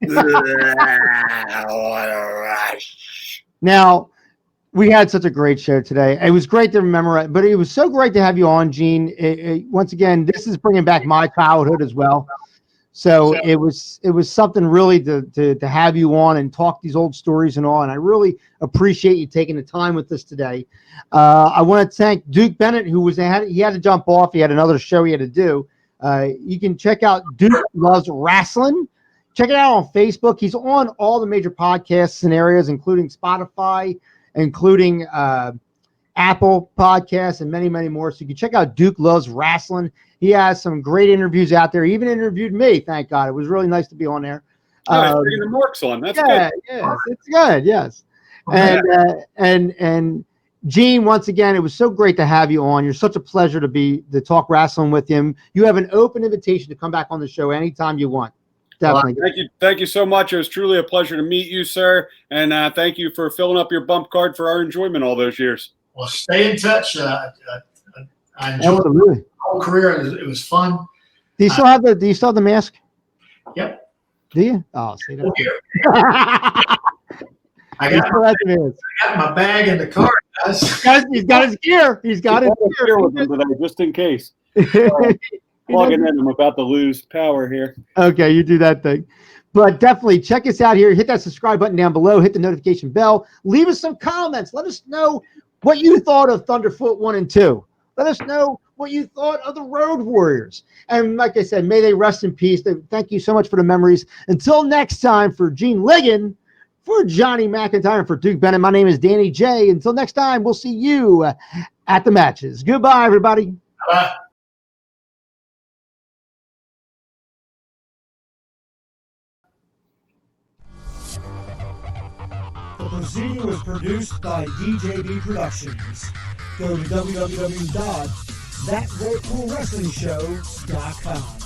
Now, we had such a great show today. It was great to remember it, but it was so great to have you on, Gene. Once again, this is bringing back my childhood as well. So it was something really to have you on and talk these old stories and all. And I really appreciate you taking the time with us today. I want to thank Duke Bennett, he had to jump off. He had another show he had to do. You can check out Duke Loves Rasslin. Check it out on Facebook. He's on all the major podcast scenarios, including Spotify, including Apple Podcasts, and many, many more. So you can check out Duke Loves Rasslin. He has some great interviews out there. He even interviewed me, thank God. It was really nice to be on there. Bringing the marks on. That's good. Yeah, it's good, yes. And Gene, once again, it was so great to have you on. You're such a pleasure to talk wrestling with him. You have an open invitation to come back on the show anytime you want. Definitely. Well, thank you so much. It was truly a pleasure to meet you, sir. And thank you for filling up your bump card for our enjoyment all those years. Well, stay in touch. I enjoyed the whole career. It was fun. Do you still have the mask? Yep. Do you? Oh, see that. I got my bag in the car, guys. He's got his gear. He's got his gear with him today, just in case. Plugging in. I'm about to lose power here. Okay, you do that thing. But definitely check us out here. Hit that subscribe button down below. Hit the notification bell. Leave us some comments. Let us know what you thought of Thunderfoot 1 and 2. Let us know what you thought of the Road Warriors. And like I said, may they rest in peace. Thank you so much for the memories. Until next time, for Gene Ligon, for Johnny McIntyre, and for Duke Bennett, my name is Danny J. Until next time, we'll see you at the matches. Goodbye, everybody. Bye. The proceeding was produced by DJB Productions. Go to www.thatrealcoolwrestlingshow.com.